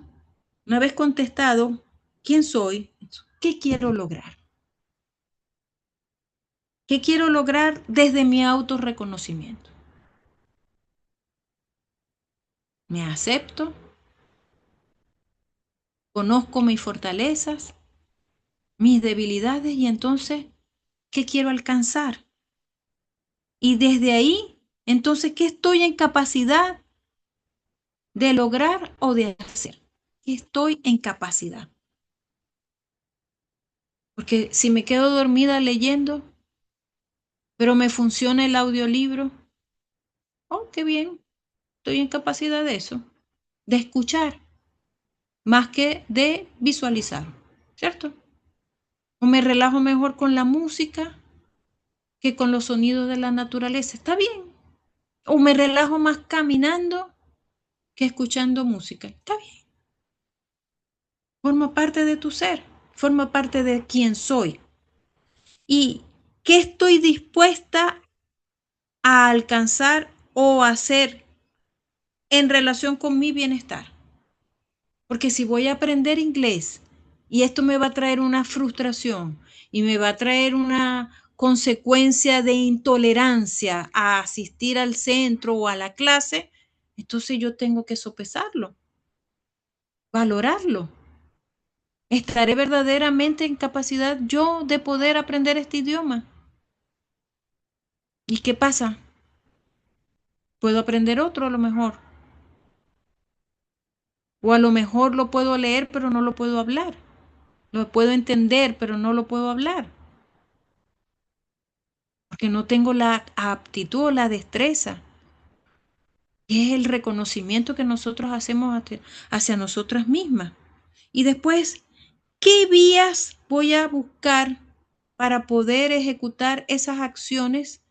una vez contestado quién soy, qué quiero lograr. ¿Qué quiero lograr desde mi autorreconocimiento? Me acepto, conozco mis fortalezas, mis debilidades y entonces, ¿qué quiero alcanzar? Y desde ahí, entonces, ¿qué estoy en capacidad de lograr o de hacer? ¿Qué estoy en capacidad? Porque si me quedo dormida leyendo, pero me funciona el audiolibro, oh, qué bien, estoy en capacidad de eso, de escuchar, más que de visualizar, ¿cierto? O me relajo mejor con la música que con los sonidos de la naturaleza, está bien. O me relajo más caminando que escuchando música, está bien. Forma parte de tu ser, forma parte de quién soy. ¿Y qué estoy dispuesta a alcanzar o hacer en relación con mi bienestar? Porque si voy a aprender inglés y esto me va a traer una frustración y me va a traer una consecuencia de intolerancia a asistir al centro o a la clase, entonces yo tengo que sopesarlo, valorarlo. ¿Estaré verdaderamente en capacidad yo de poder aprender este idioma? ¿Y qué pasa? ¿Puedo aprender otro a lo mejor? O a lo mejor lo puedo leer, pero no lo puedo hablar. Lo puedo entender, pero no lo puedo hablar. Porque no tengo la aptitud o la destreza. Y es el reconocimiento que nosotros hacemos hacia nosotras mismas. Y después, ¿qué vías voy a buscar para poder ejecutar esas acciones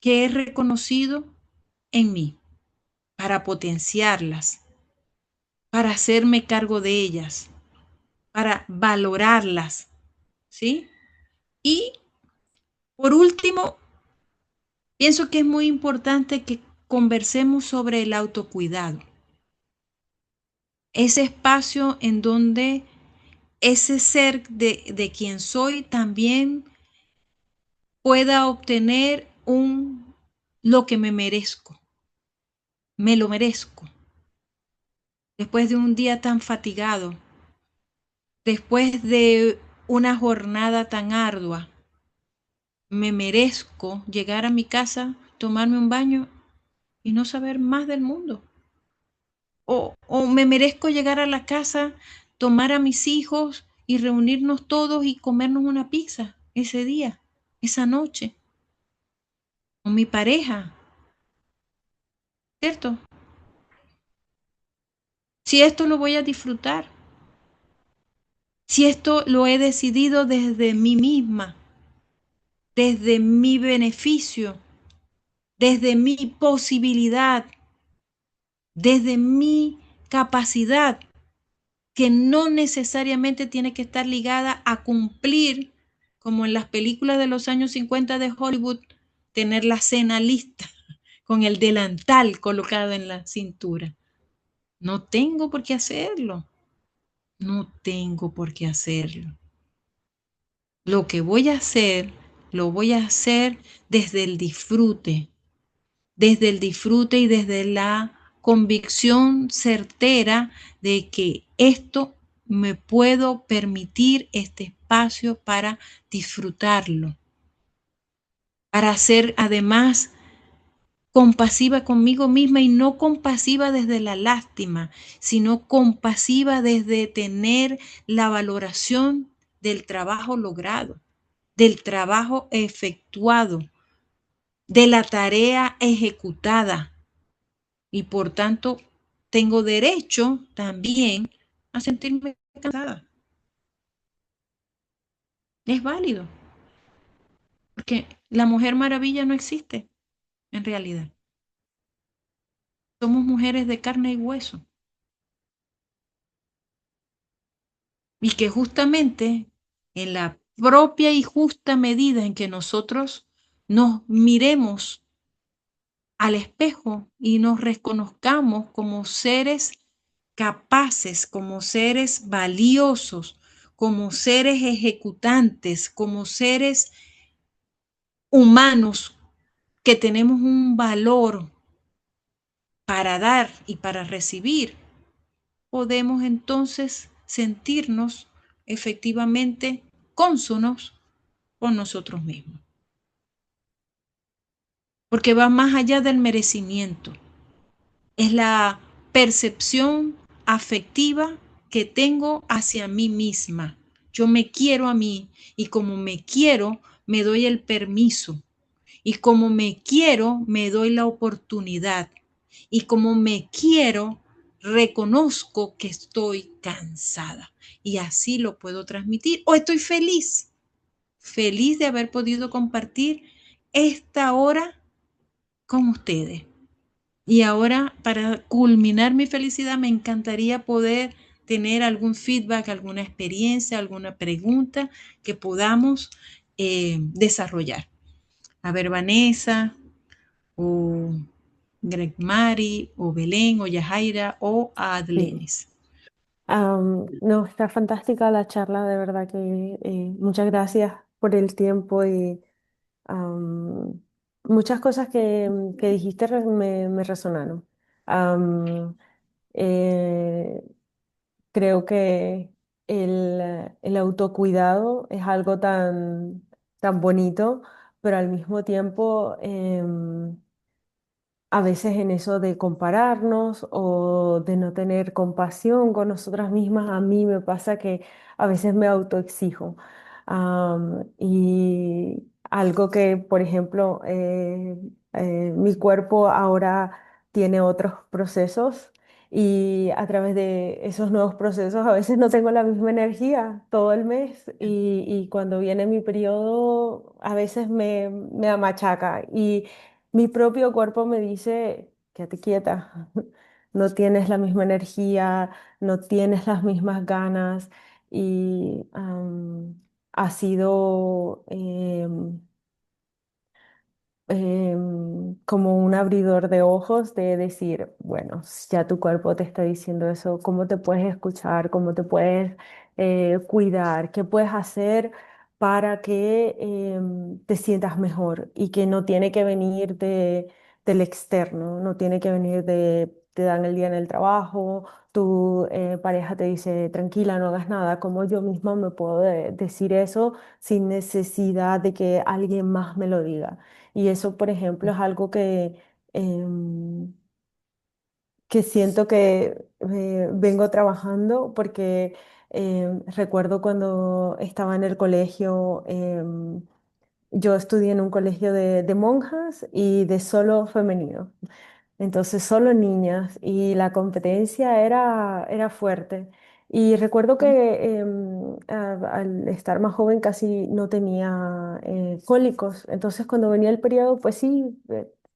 que he reconocido en mí? Para potenciarlas, para hacerme cargo de ellas, para valorarlas, ¿sí? Y por último, pienso que es muy importante que conversemos sobre el autocuidado, ese espacio en donde ese ser de quien soy también pueda obtener lo que me lo merezco, después de un día tan fatigado, después de una jornada tan ardua, me merezco llegar a mi casa, tomarme un baño y no saber más del mundo. O me merezco llegar a la casa, tomar a mis hijos y reunirnos todos y comernos una pizza ese día, esa noche, con mi pareja, ¿cierto? Si esto lo voy a disfrutar, Si esto lo he decidido desde mí misma, desde mi beneficio, desde mi posibilidad, desde mi capacidad, que no necesariamente tiene que estar ligada a cumplir, como en las películas de los años 50 de Hollywood, tener la cena lista con el delantal colocado en la cintura. No tengo por qué hacerlo. No tengo por qué hacerlo. Lo que voy a hacer, lo voy a hacer desde el disfrute y desde la convicción certera de que esto me puedo permitir este espacio para disfrutarlo, para ser además compasiva conmigo misma y no compasiva desde la lástima, sino compasiva desde tener la valoración del trabajo logrado, del trabajo efectuado, de la tarea ejecutada. Y por tanto, tengo derecho también a sentirme cansada. Es válido, porque la Mujer Maravilla no existe en realidad. Somos mujeres de carne y hueso. Y que justamente en la propia y justa medida en que nosotros nos miremos al espejo y nos reconozcamos como seres capaces, como seres valiosos, como seres ejecutantes, como seres humanos que tenemos un valor para dar y para recibir, podemos entonces sentirnos efectivamente cónsonos con nosotros mismos. Porque va más allá del merecimiento. Es la percepción afectiva que tengo hacia mí misma. Yo me quiero a mí y como me quiero, me doy el permiso. Y como me quiero, me doy la oportunidad. Y como me quiero, reconozco que estoy cansada. Y así lo puedo transmitir. O estoy feliz, feliz de haber podido compartir esta hora con ustedes. Y ahora, para culminar mi felicidad, me encantaría poder tener algún feedback, alguna experiencia, alguna pregunta que podamos desarrollar. A ver, Vanessa, o Greg Mari, o Belén, o Yajaira, o Sí. Adlenis. No, está fantástica la charla, de verdad que muchas gracias por el tiempo y am, muchas cosas que dijiste me resonaron. Am, eh, Creo que el autocuidado es algo tan bonito, pero al mismo tiempo a veces en eso de compararnos o de no tener compasión con nosotras mismas, a mí me pasa que a veces me autoexijo. Y algo que, por ejemplo, mi cuerpo ahora tiene otros procesos y a través de esos nuevos procesos a veces no tengo la misma energía todo el mes y cuando viene mi periodo a veces me amachaca y mi propio cuerpo me dice, quédate quieta, no tienes la misma energía, no tienes las mismas ganas y ha sido como un abridor de ojos de decir, bueno, ya tu cuerpo te está diciendo eso, ¿cómo te puedes escuchar? ¿Cómo te puedes cuidar? ¿Qué puedes hacer para que te sientas mejor? Y que no tiene que venir del externo, no tiene que venir te dan el día en el trabajo, tu pareja te dice, tranquila, no hagas nada, como yo misma me puedo decir eso sin necesidad de que alguien más me lo diga. Y eso, por ejemplo, es algo em, que siento que vengo trabajando porque recuerdo cuando estaba en el colegio, yo estudié en un colegio de monjas y de solo femenino. Entonces, solo niñas y la competencia era fuerte. Y recuerdo que al estar más joven casi no tenía cólicos. Entonces cuando venía el periodo, pues sí,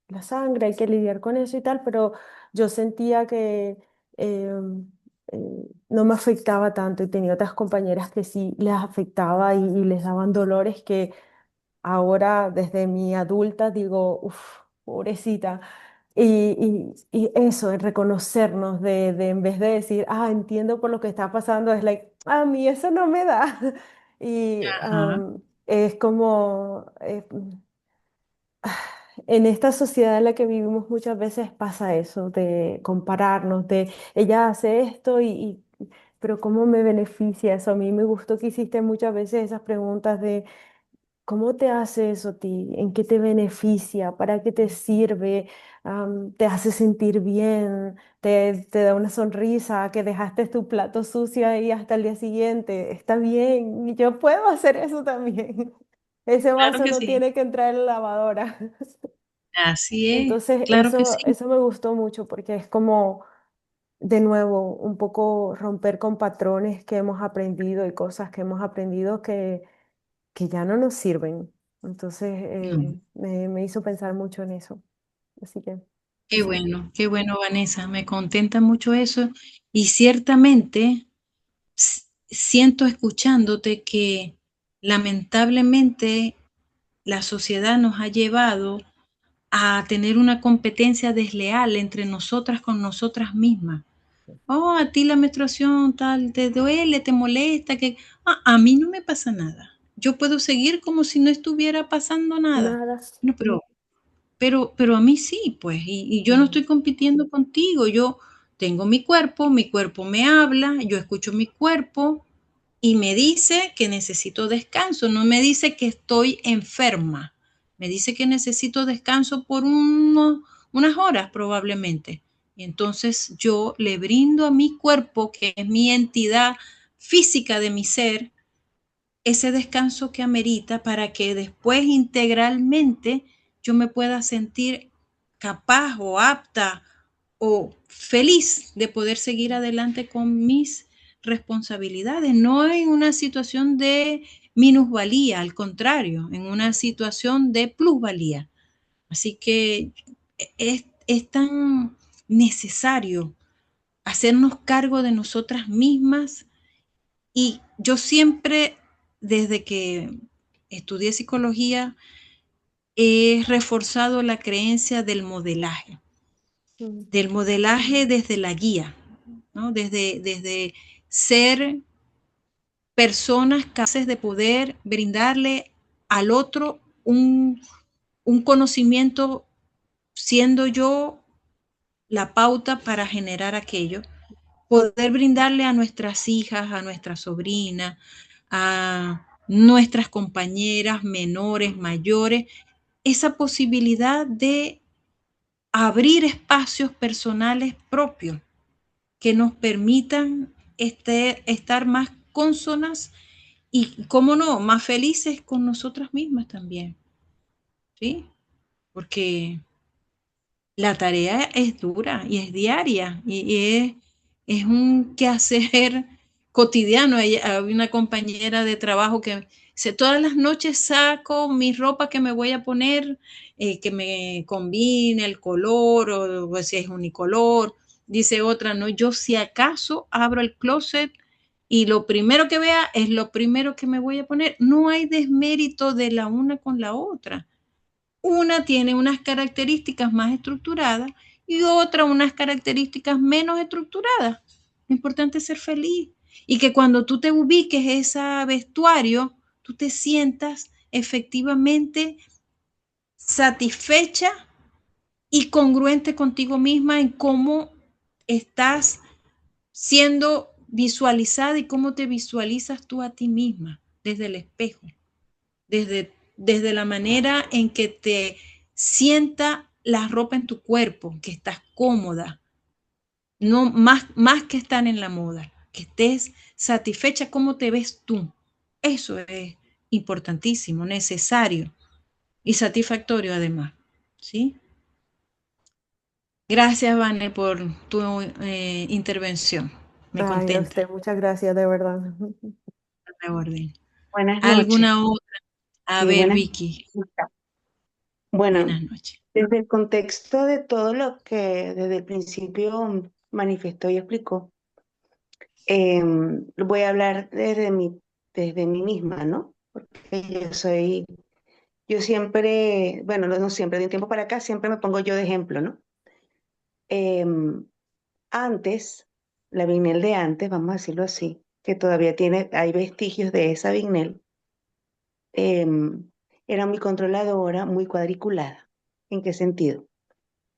la sangre, hay que lidiar con eso y tal, pero yo sentía que no me afectaba tanto y tenía otras compañeras que sí les afectaba y les daban dolores que ahora desde mi adulta digo, uff, pobrecita. Y eso, el reconocernos de en vez de decir, ah, entiendo por lo que está pasando, es like, a mí eso no me da. Y Ajá. es como, en esta sociedad en la que vivimos muchas veces pasa eso, de compararnos, de ella hace esto pero ¿cómo me beneficia eso? A mí me gustó que hiciste muchas veces esas preguntas de ¿cómo te hace eso a ti? ¿En qué te beneficia? ¿Para qué te sirve? ¿Te hace sentir bien? ¿Te da una sonrisa que dejaste tu plato sucio ahí hasta el día siguiente? Está bien, yo puedo hacer eso también. Ese Claro vaso que no sí. tiene que entrar en la lavadora. Así es. Entonces, Claro que sí. eso me gustó mucho porque es como, de nuevo, un poco romper con patrones que hemos aprendido y cosas que hemos aprendido que ya no nos sirven. Entonces, No. me hizo pensar mucho en eso. Así que, sí. Qué bueno, Vanessa. Me contenta mucho eso. Y ciertamente siento escuchándote que lamentablemente la sociedad nos ha llevado a tener una competencia desleal entre nosotras con nosotras mismas. Oh, a ti la menstruación tal, te duele, te molesta, que a mí no me pasa nada. Yo puedo seguir como si no estuviera pasando nada. Nada. No, pero a mí sí, pues, y yo no Mm, estoy compitiendo contigo. Yo tengo mi cuerpo me habla, yo escucho mi cuerpo y me dice que necesito descanso, no me dice que estoy enferma, me dice que necesito descanso por unas horas probablemente. Y entonces yo le brindo a mi cuerpo, que es mi entidad física de mi ser, ese descanso que amerita para que después integralmente yo me pueda sentir capaz o apta o feliz de poder seguir adelante con mis responsabilidades, no en una situación de minusvalía, al contrario, en una situación de plusvalía. Así que es tan necesario hacernos cargo de nosotras mismas y yo siempre, desde que estudié psicología, he reforzado la creencia mm, del modelaje desde la guía, ¿no? Desde ser personas capaces de poder brindarle al otro un conocimiento, siendo yo la pauta para generar aquello, poder brindarle a nuestras hijas, a nuestras sobrinas, a nuestras compañeras menores, mayores, esa posibilidad de abrir espacios personales propios que nos permitan estar más cónsonas y, cómo no, más felices con nosotras mismas también, ¿sí? Porque la tarea es dura y es diaria es un quehacer cotidiano. Había una compañera de trabajo que dice, todas las noches saco mi ropa que me voy a poner, que me combine el color o si es unicolor. Dice otra, no, yo si acaso abro el closet y lo primero que vea es lo primero que me voy a poner. No hay desmérito de la una con la otra. Una tiene unas características más estructuradas y otra unas características menos estructuradas. Lo importante es ser feliz y que cuando tú te ubiques ese vestuario, tú te sientas efectivamente satisfecha y congruente contigo misma en cómo estás siendo visualizada y cómo te visualizas tú a ti misma desde el espejo, desde la manera en que te sienta la ropa en tu cuerpo, que estás cómoda, no más que estar en la moda, que estés satisfecha cómo te ves tú. Eso es importantísimo, necesario y satisfactorio además, ¿sí? Gracias, Vane, por tu intervención. me Ay, a contenta. usted, muchas gracias, de verdad. La orden. Buenas noches. ¿Alguna otra? A Sí, ver, buenas Vicky, noches. Bueno, buenas noches. desde el contexto de todo lo que desde el principio manifestó y explicó, voy a hablar desde mí misma, ¿no? Porque yo siempre, bueno, no siempre, de un tiempo para acá, siempre me pongo yo de ejemplo, ¿no? Em, Antes, la Vignel de antes, vamos a decirlo así, que todavía hay vestigios de esa Vignel, era muy controladora, muy cuadriculada. ¿En qué sentido?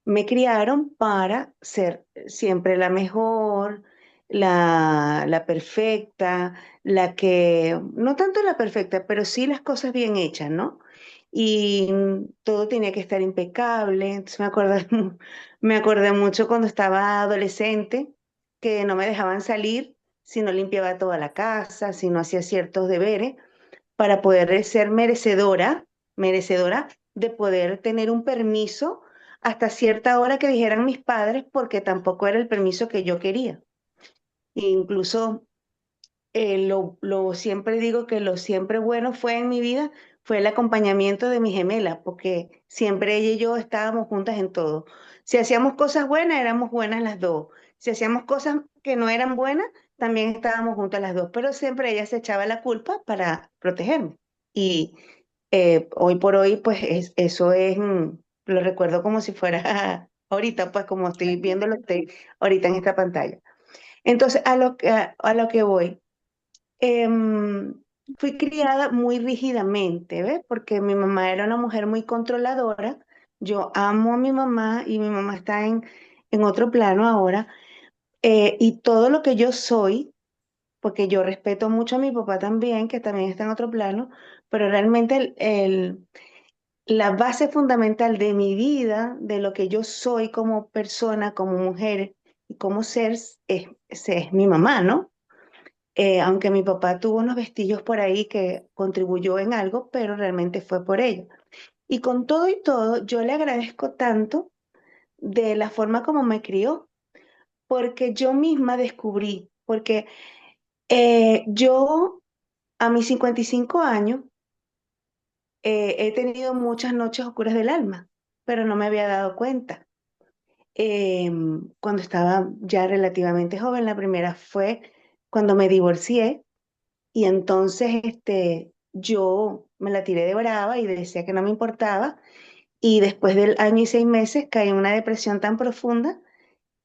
Me criaron para ser siempre la mejor, la perfecta, la que, no tanto la perfecta, pero sí las cosas bien hechas, ¿no? Y todo tenía que estar impecable. Entonces me acordé mucho cuando estaba adolescente, que no me dejaban salir si no limpiaba toda la casa, si no hacía ciertos deberes para poder ser merecedora de poder tener un permiso hasta cierta hora que dijeran mis padres, porque tampoco era el permiso que yo quería. E incluso siempre digo que lo siempre bueno fue en mi vida fue el acompañamiento de mi gemela, porque siempre ella y yo estábamos juntas en todo. Si hacíamos cosas buenas, éramos buenas las dos. Si hacíamos cosas que no eran buenas, también estábamos juntas las dos, pero siempre ella se echaba la culpa para protegerme. Y hoy por hoy, pues eso lo recuerdo como si fuera ahorita, pues como estoy viéndolo ahorita en esta pantalla. Entonces, a lo que voy. Em, Fui criada muy rígidamente, ¿ves? Porque mi mamá era una mujer muy controladora. Yo amo a mi mamá y mi mamá está en otro plano ahora. Y todo lo que yo soy, porque yo respeto mucho a mi papá también, que también está en otro plano, pero realmente la base fundamental de mi vida, de lo que yo soy como persona, como mujer y como ser, es mi mamá, ¿no? Aunque mi papá tuvo unos vestiggios por ahí que contribuyó en algo, pero realmente fue por ella. Y con todo y todo, yo le agradezco tanto de la forma como me crió, porque yo misma descubrí, porque yo a mis 55 años he tenido muchas noches oscuras del alma, pero no me había dado cuenta. Cuando estaba ya relativamente joven, la primera fue cuando me divorcié. Y entonces yo me la tiré de brava y decía que no me importaba. Y después del año y 6 meses caí en una depresión tan profunda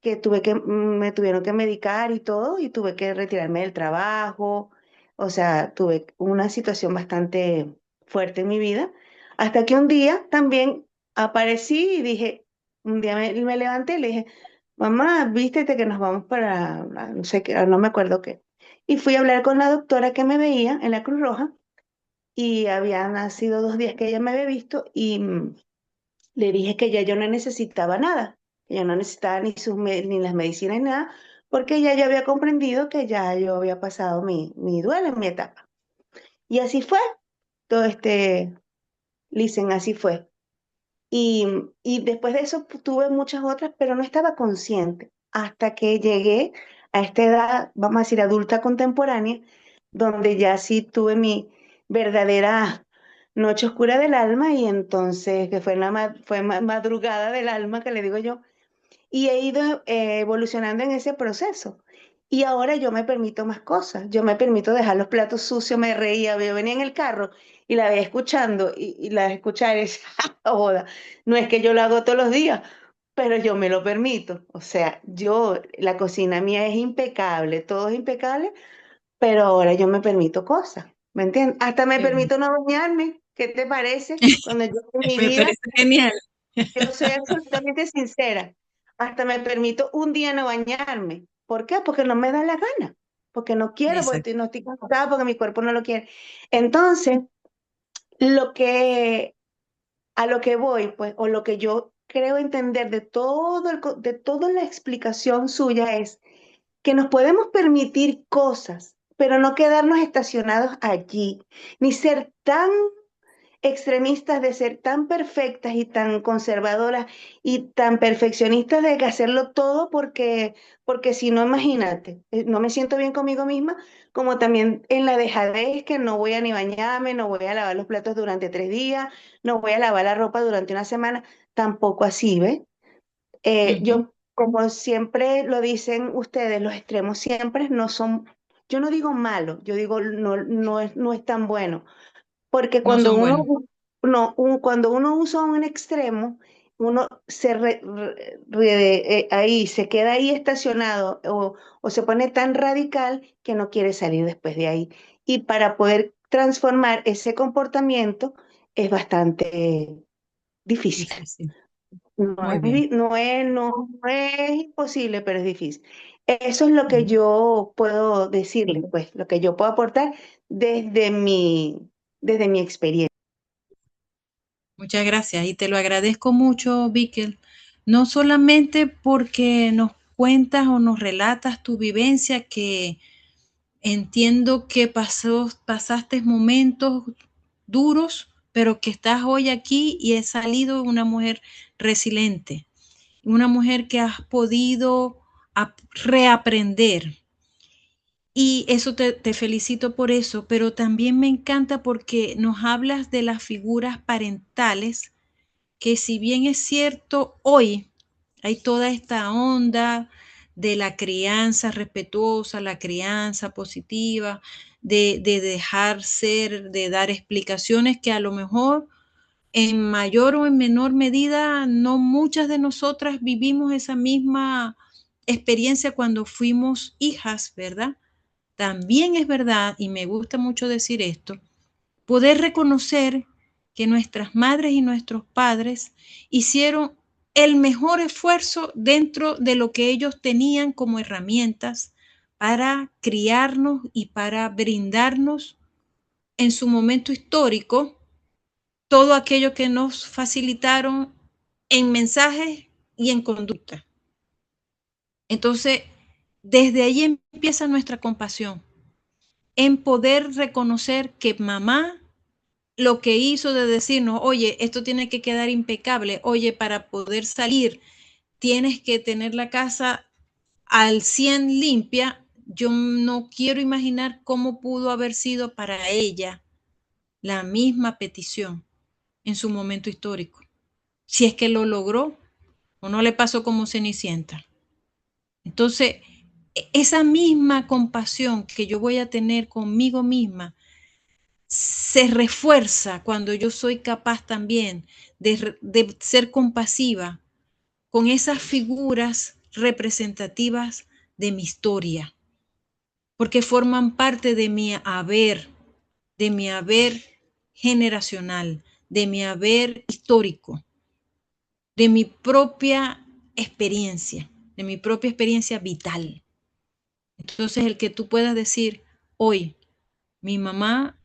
que me tuvieron que medicar y todo, y tuve que retirarme del trabajo. O sea, tuve una situación bastante fuerte en mi vida. Hasta que un día también aparecí y dije, un día me levanté y le dije, mamá, vístete que nos vamos para, no sé qué, no me acuerdo qué. Y fui a hablar con la doctora que me veía en la Cruz Roja y habían nacido 2 días que ella me había visto y le dije que ya yo no necesitaba nada, que yo no necesitaba ni las medicinas ni nada, porque ya yo había comprendido que ya yo había pasado mi duelo en mi etapa. Y así fue, todo Listen, así fue. Y después de eso tuve muchas otras, pero no estaba consciente hasta que llegué a esta edad, vamos a decir, adulta contemporánea, donde ya sí tuve mi verdadera noche oscura del alma y entonces, que fue madrugada del alma, que le digo yo, y he ido evolucionando en ese proceso. Y ahora yo me permito más cosas. Yo me permito dejar los platos sucios, me reía, yo venía en el carro y la veía escuchando y la escuchar es joda. No es que yo lo hago todos los días, pero yo me lo permito. O sea, la cocina mía es impecable, todo es impecable, pero ahora yo me permito cosas, ¿me entiendes? Hasta me Qué bueno. permito no bañarme. ¿Qué te parece? Cuando yo en mi Me vida parece genial. yo soy absolutamente sincera. Hasta me permito un día no bañarme. ¿Por qué? Porque no me da la gana. Porque no quiero, Exacto. porque no estoy cansada, porque mi cuerpo no lo quiere. Entonces, lo que, a lo que voy, pues, o lo que yo creo entender de toda la explicación suya es que nos podemos permitir cosas, pero no quedarnos estacionados allí, ni ser tan extremistas de ser tan perfectas y tan conservadoras y tan perfeccionistas de que hacerlo todo porque si no, imagínate, no me siento bien conmigo misma, como también en la dejadez que no voy a ni bañarme, no voy a lavar los platos durante 3 días, no voy a lavar la ropa durante una semana, tampoco así, ¿ves? Ujú. Yo, como siempre lo dicen ustedes, los extremos siempre no son, yo no digo malo, yo digo no es tan bueno, porque No cuando son uno, buenos. no, cuando uno usa un extremo, uno ahí se queda ahí estacionado o se pone tan radical que no quiere salir después de ahí. Y para poder transformar ese comportamiento es bastante difícil. Difícil. No Muy es, bien. no es imposible, pero es difícil. Eso es lo que Ujú. yo puedo decirles, pues, lo que yo puedo aportar desde mi experiencia. Muchas gracias y te lo agradezco mucho, Víquel. No solamente porque nos cuentas o nos relatas tu vivencia, que entiendo que pasaste momentos duros, pero que estás hoy aquí y has salido una mujer resiliente, una mujer que has podido reaprender. Y eso te felicito por eso, pero también me encanta porque nos hablas de las figuras parentales, que si bien es cierto, hoy hay toda esta onda de la crianza respetuosa, la crianza positiva, de dejar ser, de dar explicaciones que a lo mejor en mayor o en menor medida, no muchas de nosotras vivimos esa misma experiencia cuando fuimos hijas, ¿verdad? También es verdad, y me gusta mucho decir esto, poder reconocer que nuestras madres y nuestros padres hicieron el mejor esfuerzo dentro de lo que ellos tenían como herramientas para criarnos y para brindarnos en su momento histórico todo aquello que nos facilitaron en mensajes y en conducta. Entonces, desde ahí empieza nuestra compasión, en poder reconocer que mamá lo que hizo de decirnos, oye, esto tiene que quedar impecable, oye, para poder salir tienes que tener la casa al 100 limpia, yo no quiero imaginar cómo pudo haber sido para ella la misma petición en su momento histórico. Si es que lo logró o no le pasó como Cenicienta. Entonces, esa misma compasión que yo voy a tener conmigo misma se refuerza cuando yo soy capaz también de ser compasiva con esas figuras representativas de mi historia, porque forman parte de mi haber generacional, de mi haber histórico, de mi propia de mi propia experiencia vital. Entonces, el que tú puedas decir, hoy, mi mamá,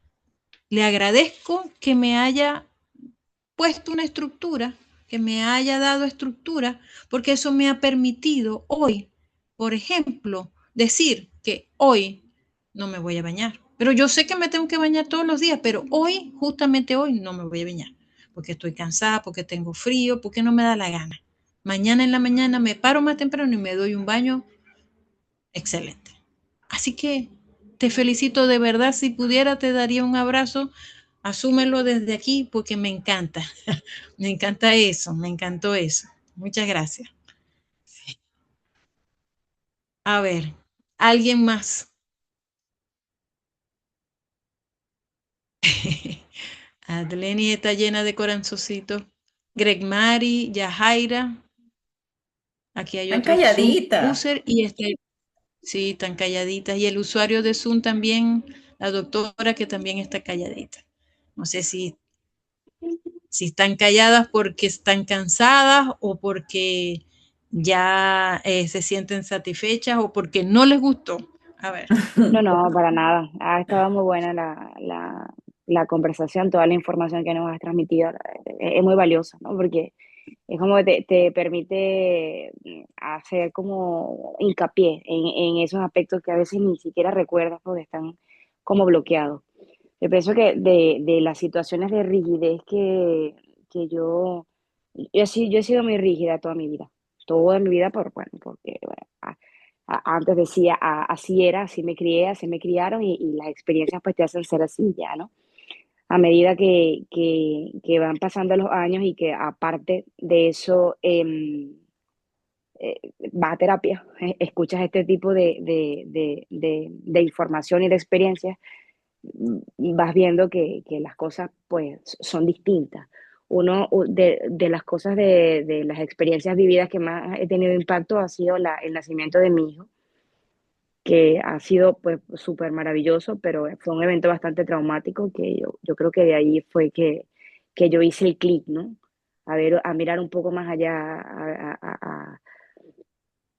le agradezco que me haya puesto una estructura, que me haya dado estructura, porque eso me ha permitido hoy, por ejemplo, decir que hoy no me voy a bañar. Pero yo sé que me tengo que bañar todos los días, pero hoy, justamente hoy, no me voy a bañar, porque estoy cansada, porque tengo frío, porque no me da la gana. Mañana en la mañana me paro más temprano y me doy un baño excelente. Así que te felicito de verdad. Si pudiera, te daría un abrazo. Asúmelo desde aquí porque me encanta. Me encanta eso, me encantó eso. Muchas gracias. A ver, alguien más. Adleni está llena de corazoncitos. Greg Mari, Yajaira. Aquí hay Tan otro Zoom calladita. user y este, sí, están calladitas. Y el usuario de Zoom también, la doctora que también está calladita. No sé si están calladas porque están cansadas o porque ya se sienten satisfechas o porque no les gustó. A ver. No, no, para nada. Ha estado muy buena la conversación, toda la información que nos has transmitido. Es muy valiosa, ¿no? Porque es como que te permite hacer como hincapié en esos aspectos que a veces ni siquiera recuerdas porque están como bloqueados. Yo pienso que de las situaciones de rigidez que yo he sido muy rígida toda mi vida porque bueno, antes decía, así era, así me crié, así me criaron y las experiencias pues te hacen ser así ya, ¿no? A medida que van pasando los años y que aparte de eso vas a terapia, escuchas este tipo de información y de experiencias, vas viendo que las cosas pues son distintas. De las cosas de las experiencias vividas que más he tenido impacto ha sido el nacimiento de mi hijo, que ha sido pues súper maravilloso, pero fue un evento bastante traumático que yo creo que de ahí fue que yo hice el clic, ¿no? A mirar un poco más allá,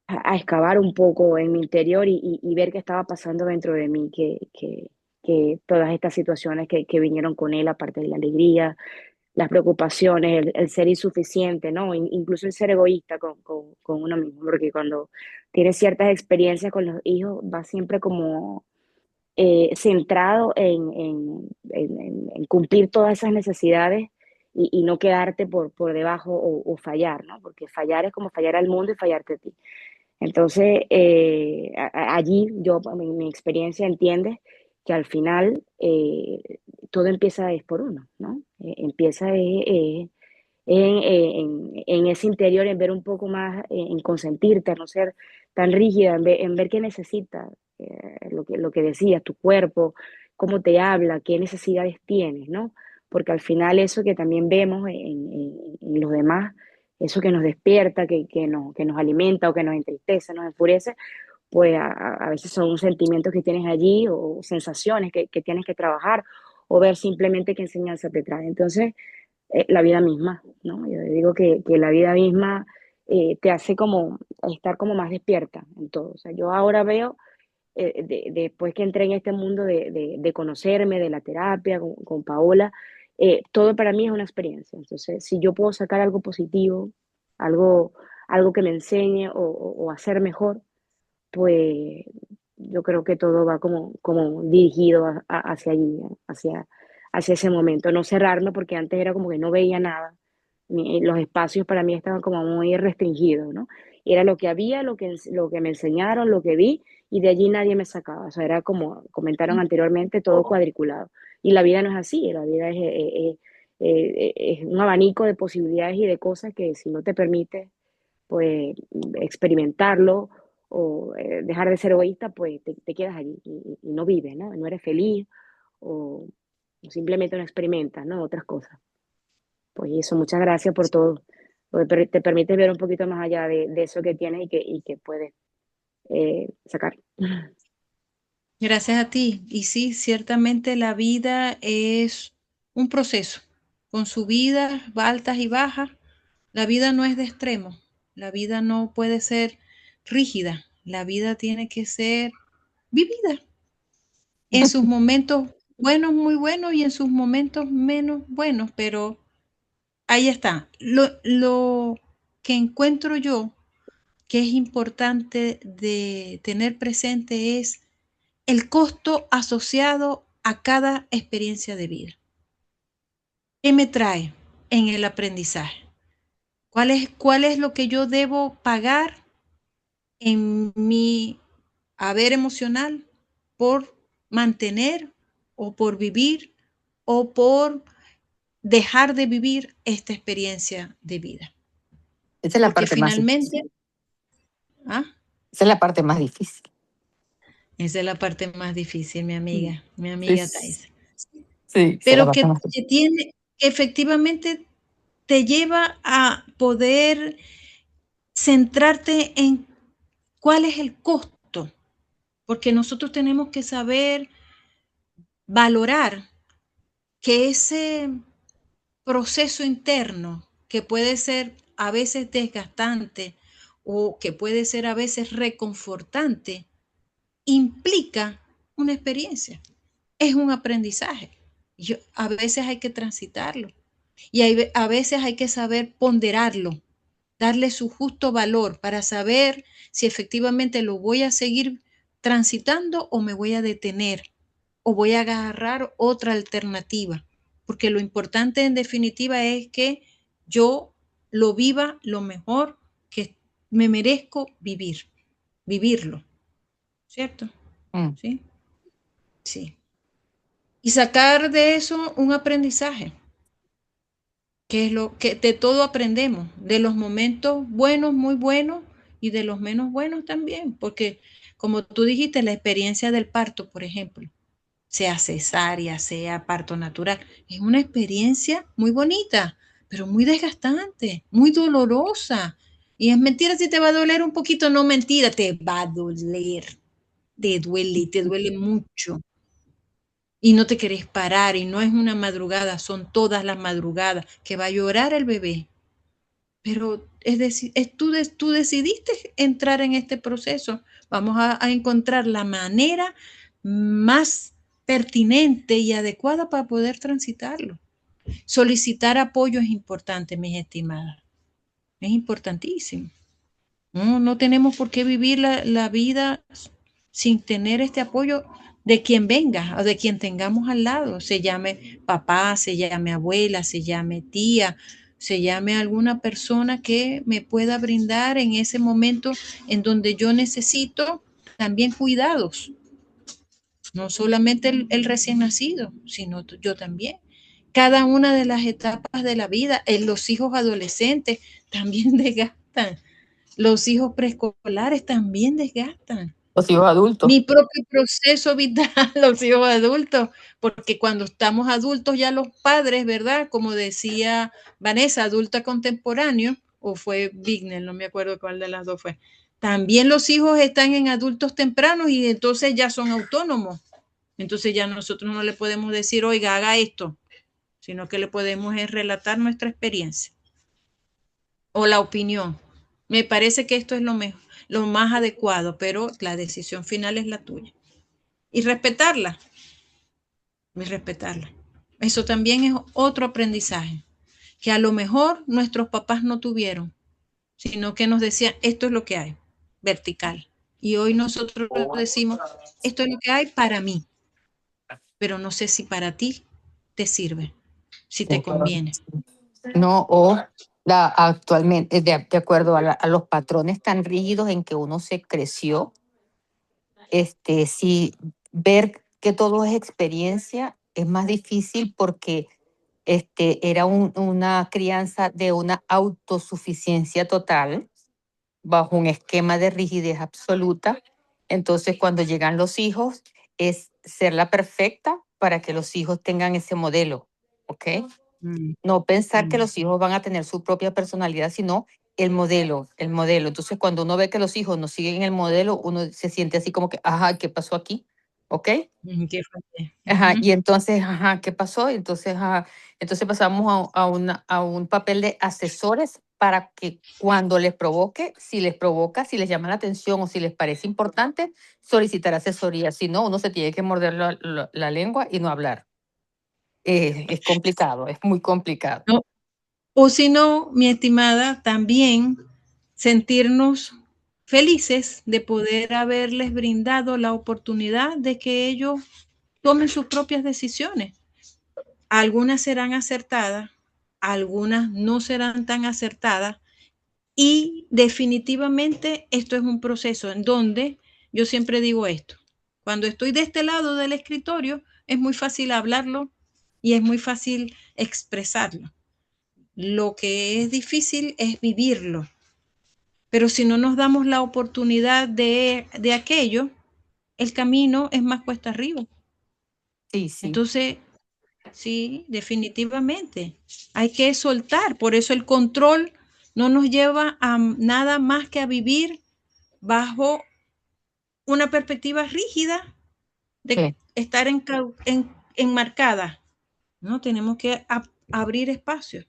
a excavar un poco en mi interior y ver qué estaba pasando dentro de mí, que todas estas situaciones que vinieron con él, aparte de la alegría, las preocupaciones, el ser insuficiente, ¿no? Incluso el ser egoísta con uno mismo, porque cuando tienes ciertas experiencias con los hijos, vas siempre como centrado en cumplir todas esas necesidades y no quedarte por debajo o fallar, ¿no? Porque fallar es como fallar al mundo y fallarte a ti. Entonces, allí yo, mi experiencia entiende que al final todo empieza es por uno, ¿no? Empieza en ese interior, en ver un poco más, en consentirte, no ser tan rígida, en ver qué necesitas, lo que decías, tu cuerpo, cómo te habla, qué necesidades tienes, ¿no? Porque al final eso que también vemos en los demás, eso que nos despierta, que nos alimenta o que nos entristece, nos enfurece, pues a veces son sentimientos que tienes allí o sensaciones que tienes que trabajar o ver simplemente qué enseñanza te trae. Entonces, la vida misma, ¿no? Yo digo que la vida misma te hace como estar como más despierta en todo. O sea, yo ahora veo, después que entré en este mundo de conocerme, de la terapia con Paola, todo para mí es una experiencia. Entonces, si yo puedo sacar algo positivo, algo, algo que me enseñe o hacer mejor, pues yo creo que todo va como dirigido hacia allí, hacia ese momento. No cerrarme porque antes era como que no veía nada. Los espacios para mí estaban como muy restringidos, ¿no? Era lo que había, lo que me enseñaron, lo que vi, y de allí nadie me sacaba. O sea, era como comentaron anteriormente, todo cuadriculado. Y la vida no es así, la vida es un abanico de posibilidades y de cosas que si no te permites pues experimentarlo o dejar de ser egoísta, pues te quedas allí y no vives, ¿no? No eres feliz o simplemente no experimentas, ¿no? Otras cosas. Pues eso, muchas gracias por todo, porque te permite ver un poquito más allá de eso que tienes y que puedes sacar. Gracias a ti. Y sí, ciertamente la vida es un proceso, con subidas, altas y bajas. La vida no es de extremos, la vida no puede ser rígida, la vida tiene que ser vivida en sus momentos buenos, muy buenos, y en sus momentos menos buenos, pero ahí está. Lo que encuentro yo que es importante de tener presente es el costo asociado a cada experiencia de vida. ¿Qué me trae en el aprendizaje? ¿Cuál es lo que yo debo pagar en mi haber emocional por mantener o por vivir o por dejar de vivir esta experiencia de vida? Esa es la Porque parte más difícil. finalmente, ¿ah? Esa es la parte más difícil. Esa es la parte más difícil, mi amiga Sí, Thais. sí, esa es la Pero parte que más difícil. tiene, efectivamente te lleva a poder centrarte en cuál es el costo, porque nosotros tenemos que saber valorar que ese proceso interno, que puede ser a veces desgastante o que puede ser a veces reconfortante, implica una experiencia, es un aprendizaje. A veces hay que transitarlo y a veces hay que saber ponderarlo, darle su justo valor para saber si efectivamente lo voy a seguir transitando o me voy a detener o voy a agarrar otra alternativa, porque lo importante en definitiva es que yo lo viva lo mejor que me merezco vivirlo, ¿cierto? Mm. Sí, sí. Y sacar de eso un aprendizaje, que es lo que de todo aprendemos, de los momentos buenos, muy buenos, y de los menos buenos también, porque como tú dijiste, la experiencia del parto, por ejemplo, sea cesárea, sea parto natural, es una experiencia muy bonita, pero muy desgastante, muy dolorosa. Y es mentira si te va a doler un poquito, no mentira, te va a doler, te duele mucho. Y no te querés parar, y no es una madrugada, son todas las madrugadas que va a llorar el bebé. Pero es decir, tú decidiste entrar en este proceso. Vamos a encontrar la manera más pertinente y adecuada para poder transitarlo. Solicitar apoyo es importante, mis estimadas. Es importantísimo. No tenemos por qué vivir la vida sin tener este apoyo de quien venga o de quien tengamos al lado, se llame papá, se llame abuela, se llame tía, se llame alguna persona que me pueda brindar en ese momento en donde yo necesito también cuidados, no solamente el recién nacido, sino yo también. Cada una de las etapas de la vida, los hijos adolescentes también desgastan, los hijos preescolares también desgastan. Los hijos adultos. Mi propio proceso vital, los hijos adultos, porque cuando estamos adultos ya los padres, ¿verdad? Como decía Vanessa, adulta contemporáneo, o fue Wigner, no me acuerdo cuál de las dos fue. También los hijos están en adultos tempranos y entonces ya son autónomos. Entonces ya nosotros no le podemos decir, oiga, haga esto, sino que le podemos es relatar nuestra experiencia o la opinión. Me parece que esto es lo más adecuado, pero la decisión final es la tuya. Y respetarla, respetarla. Eso también es otro aprendizaje, que a lo mejor nuestros papás no tuvieron, sino que nos decían, esto es lo que hay, vertical. Y hoy nosotros decimos, esto es lo que hay para mí, pero no sé si para ti te sirve, si te conviene. No, o actualmente, de acuerdo a los patrones tan rígidos en que uno se creció, si ver que todo es experiencia es más difícil porque era una crianza de una autosuficiencia total bajo un esquema de rigidez absoluta. Entonces, cuando llegan los hijos, es ser la perfecta para que los hijos tengan ese modelo, ¿ok? No pensar que los hijos van a tener su propia personalidad, sino el modelo, el modelo. Entonces, cuando uno ve que los hijos no siguen el modelo, uno se siente así como que, ajá, ¿qué pasó aquí? ¿Ok? ¿Qué fue? Ajá, y entonces, ajá, ¿qué pasó? Entonces, entonces pasamos a un papel de asesores para que cuando les provoque, si les provoca, si les llama la atención o si les parece importante, solicitar asesoría. Si no, uno se tiene que morder la lengua y no hablar. Es complicado, es muy complicado. No. O si no, mi estimada, también sentirnos felices de poder haberles brindado la oportunidad de que ellos tomen sus propias decisiones. Algunas serán acertadas, algunas no serán tan acertadas y definitivamente esto es un proceso en donde yo siempre digo esto. Cuando estoy de este lado del escritorio es muy fácil hablarlo y es muy fácil expresarlo. Lo que es difícil es vivirlo. Pero si no nos damos la oportunidad de aquello, el camino es más cuesta arriba. Sí, sí. Entonces, sí, definitivamente. Hay que soltar. Por eso el control no nos lleva a nada más que a vivir bajo una perspectiva rígida de Sí. estar enmarcada. ¿No? Tenemos que abrir espacios,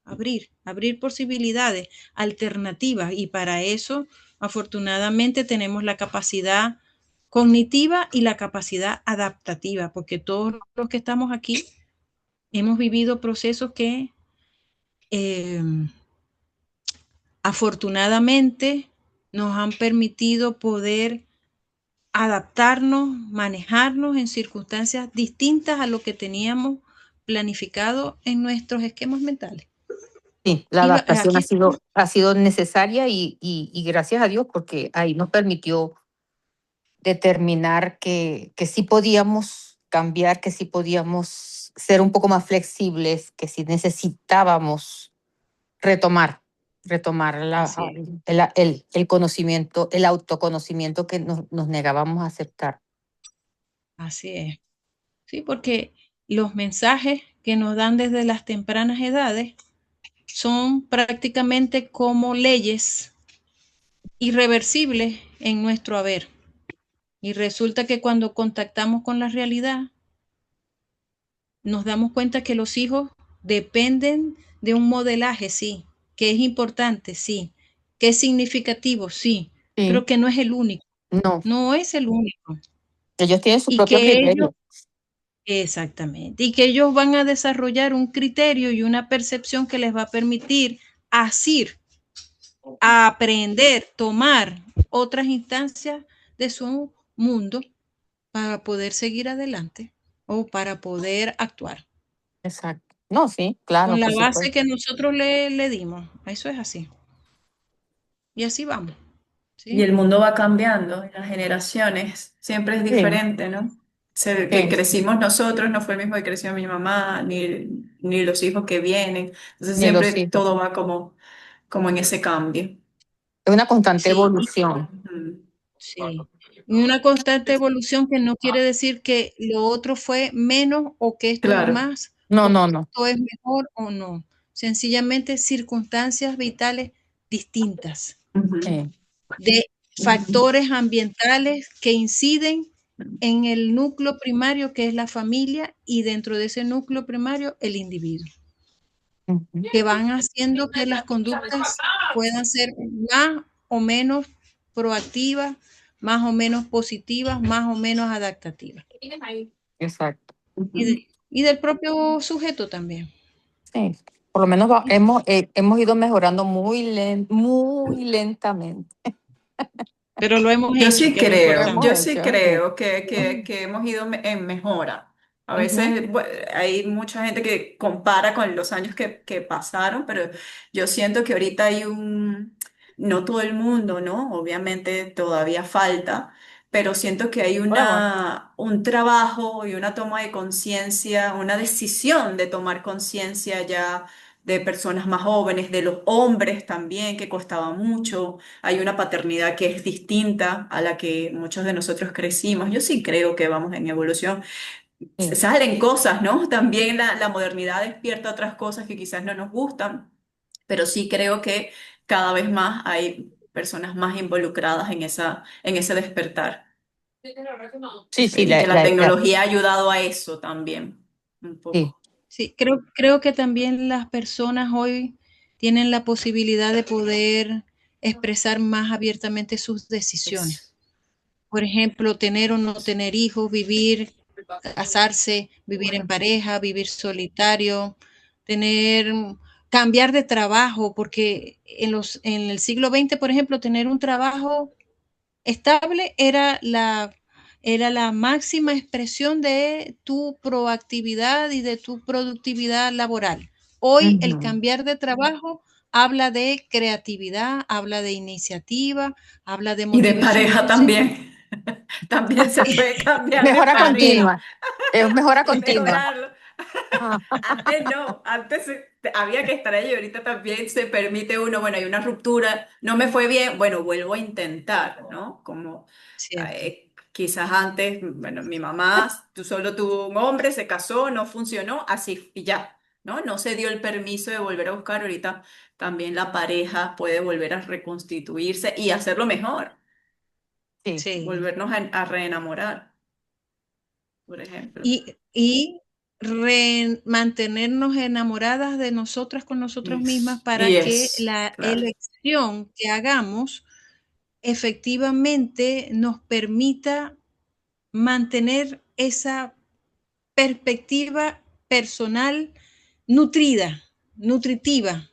abrir posibilidades, alternativas. Y para eso, afortunadamente, tenemos la capacidad cognitiva y la capacidad adaptativa, porque todos los que estamos aquí hemos vivido procesos que afortunadamente nos han permitido poder adaptarnos, manejarnos en circunstancias distintas a lo que teníamos planificado en nuestros esquemas mentales. Sí, la Iba- adaptación aquí ha sido necesaria y gracias a Dios porque ahí nos permitió determinar que sí podíamos cambiar, que sí podíamos ser un poco más flexibles, que sí necesitábamos retomar, retomar Así es. el conocimiento, el autoconocimiento que nos negábamos a aceptar. Así es. Sí, porque los mensajes que nos dan desde las tempranas edades son prácticamente como leyes irreversibles en nuestro haber. Y resulta que cuando contactamos con la realidad, nos damos cuenta que los hijos dependen de un modelaje, sí, que es importante, sí, que es significativo, sí, Sí, pero que no es el único, no, no es el único. ellos tienen su Y propio que ellos, criterio. exactamente, y que ellos van a desarrollar un criterio y una percepción que les va a permitir asir, a aprender, tomar otras instancias de su mundo para poder seguir adelante o para poder actuar. Exacto. No, sí, claro, Con la por base supuesto. que nosotros le dimos. Eso es así. Y así vamos. Y ¿Sí? el mundo va cambiando, y las generaciones siempre es Sí, diferente, ¿no? El que sí, crecimos nosotros no fue el mismo que creció mi mamá, ni los hijos que vienen. Entonces ni siempre los hijos. todo va como en ese cambio. Es una constante Sí, evolución. Ujú. sí. Y una constante evolución que no quiere decir que lo otro fue menos o que esto es Claro. más No, o no, que no. esto es mejor o no. Sencillamente circunstancias vitales distintas Ujú. Sí, de factores ambientales que inciden en el núcleo primario que es la familia y dentro de ese núcleo primario el individuo, ujú, que van haciendo que las conductas puedan ser más o menos proactivas, más o menos positivas, más o menos adaptativas. exacto. Y del propio sujeto también. Sí. Por lo menos hemos ido mejorando muy lentamente. Pero lo hemos hecho, que es lo Lo importante. Yo hemos sí hecho. Sí. creo que hemos ido en mejora. A Ujú. veces hay mucha gente que compara con los años que pasaron, pero yo siento que ahorita no todo el mundo, ¿no? Obviamente todavía falta, pero siento que hay Bravo. un trabajo y una toma de conciencia, una decisión de tomar conciencia ya de personas más jóvenes, de los hombres también, que costaba mucho. Hay una paternidad que es distinta a la que muchos de nosotros crecimos. Yo sí creo que vamos en evolución. Sí, Salen cosas, ¿no? También la modernidad despierta otras cosas que quizás no nos gustan, pero sí creo que cada vez más hay personas más involucradas en ese despertar. sí, sí, Y que la tecnología ha ayudado a eso también, un sí, poco. Sí, creo que también las personas hoy tienen la posibilidad de poder expresar más abiertamente sus decisiones. Eso. Por ejemplo, tener o no tener hijos, vivir, casarse, vivir en pareja, vivir solitario, tener, cambiar de trabajo, porque en el siglo XX, por ejemplo, tener un trabajo estable era la máxima expresión de tu proactividad y de tu productividad laboral. Hoy el ujú. cambiar de trabajo habla de creatividad, habla de iniciativa, habla de Y de motivación. pareja Entonces, también. También se puede cambiar de Mejora pareja continua. Es mejora y continua. mejorarlo. Ajá. Antes no, antes había que estar ahí, ahorita también se permite uno, bueno, hay una ruptura, no me fue bien, bueno, vuelvo a intentar, ¿no? Como cierto. quizás antes, bueno, mi mamá tú solo tuvo un hombre, se casó, no funcionó, así y ya, ¿no? No se dio el permiso de volver a buscar, ahorita también la pareja puede volver a reconstituirse y hacerlo mejor, Sí, Sí. volvernos a reenamorar, por ejemplo. Y mantenernos enamoradas de nosotras con nosotros mismas para Y que es, la claro. elección que hagamos efectivamente nos permita mantener esa perspectiva personal nutrida, nutritiva,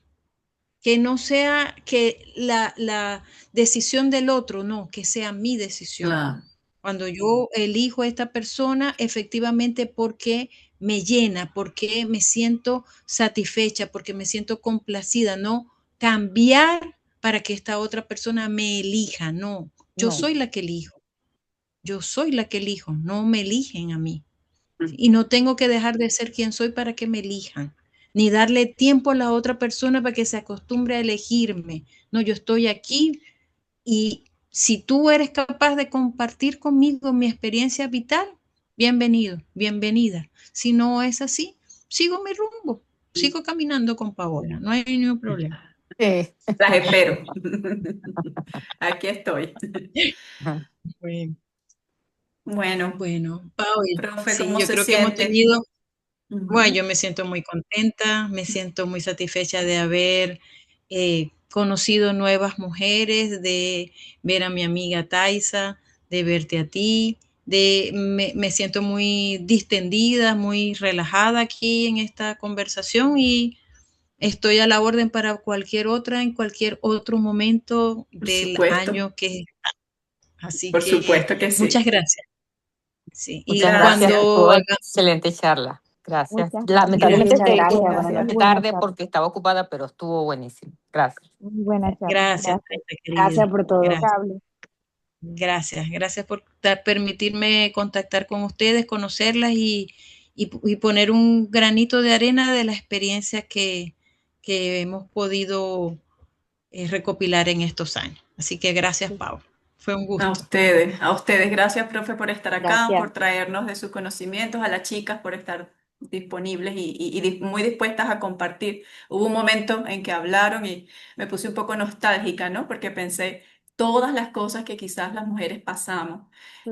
que no sea que la decisión del otro, no, que sea mi decisión. Claro. Cuando yo elijo a esta persona, efectivamente porque me llena, porque me siento satisfecha, porque me siento complacida, no cambiar para que esta otra persona me elija, no, yo No. soy la que elijo, yo soy la que elijo, no me eligen a mí. Y no tengo que dejar de ser quien soy para que me elijan, ni darle tiempo a la otra persona para que se acostumbre a elegirme. No, yo estoy aquí y si tú eres capaz de compartir conmigo mi experiencia vital, bienvenido, bienvenida. Si no es así, sigo mi rumbo, sigo caminando con Paola, no hay ningún problema. Sí. Las espero. Aquí estoy. Bueno, Bueno, Paola, profe, sí, ¿cómo yo se creo que hemos siente? tenido, bueno, yo Ujú. me siento muy contenta, me siento muy satisfecha de haber conocido nuevas mujeres, de ver a mi amiga Taisa, de verte a ti, me siento muy distendida, muy relajada aquí en esta conversación y estoy a la orden para cualquier otra, en cualquier otro momento Por del supuesto, año que, así por que supuesto que muchas sí. gracias. Sí, y Muchas gracias. Gracias. cuando Estuvo haga, excelente charla. Gracias. Muchas Lamentablemente Muchas te gracias, tuve que buenas hacer muy noches. buena tarde charla, porque estaba ocupada, pero estuvo buenísimo. Gracias. muy buena charla. gracias, Gracias. Taisa Gracias querida, por todo. gracias. Cable. Gracias por permitirme contactar con ustedes, conocerlas y poner un granito de arena de la experiencia que hemos podido recopilar en estos años. Así que gracias, Sí. Pau. Fue un gusto. A ustedes, gracias, profe, por estar acá, Gracias. por traernos de sus conocimientos, a las chicas por estar disponibles y muy dispuestas a compartir. Hubo un momento en que hablaron y me puse un poco nostálgica, ¿no? Porque pensé todas las cosas que quizás las mujeres pasamos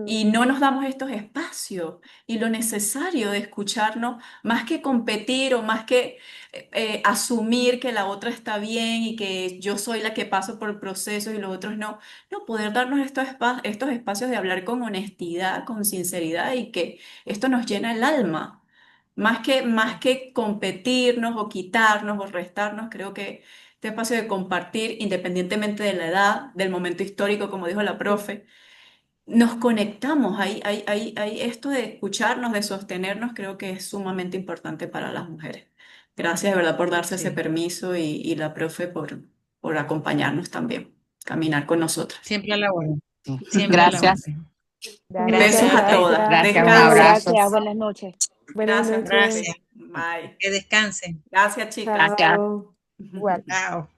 y no nos damos estos espacios y lo necesario de escucharnos, más que competir o más que asumir que la otra está bien y que yo soy la que paso por el proceso y los otros no. No, poder darnos estos espacios de hablar con honestidad, con sinceridad y que esto nos llena el alma. Más que competirnos o quitarnos o restarnos, creo que este espacio de compartir, independientemente de la edad, del momento histórico, como dijo la profe, nos conectamos. Hay esto de escucharnos, de sostenernos, creo que es sumamente importante para las mujeres. Gracias de verdad por darse ese Sí. permiso y la profe por acompañarnos también, caminar con nosotras. Siempre a la orden. Sí. Siempre a la Gracias. orden. Gracias. Besos Gracias, a Taisa. todas. Gracias. Un Descansen. abrazo. Gracias, buenas noches. Buenas Gracias, noches. Gracias. profe. Bye. Que descansen. Gracias, chicas. Gracias. Chao. Igual. Chao.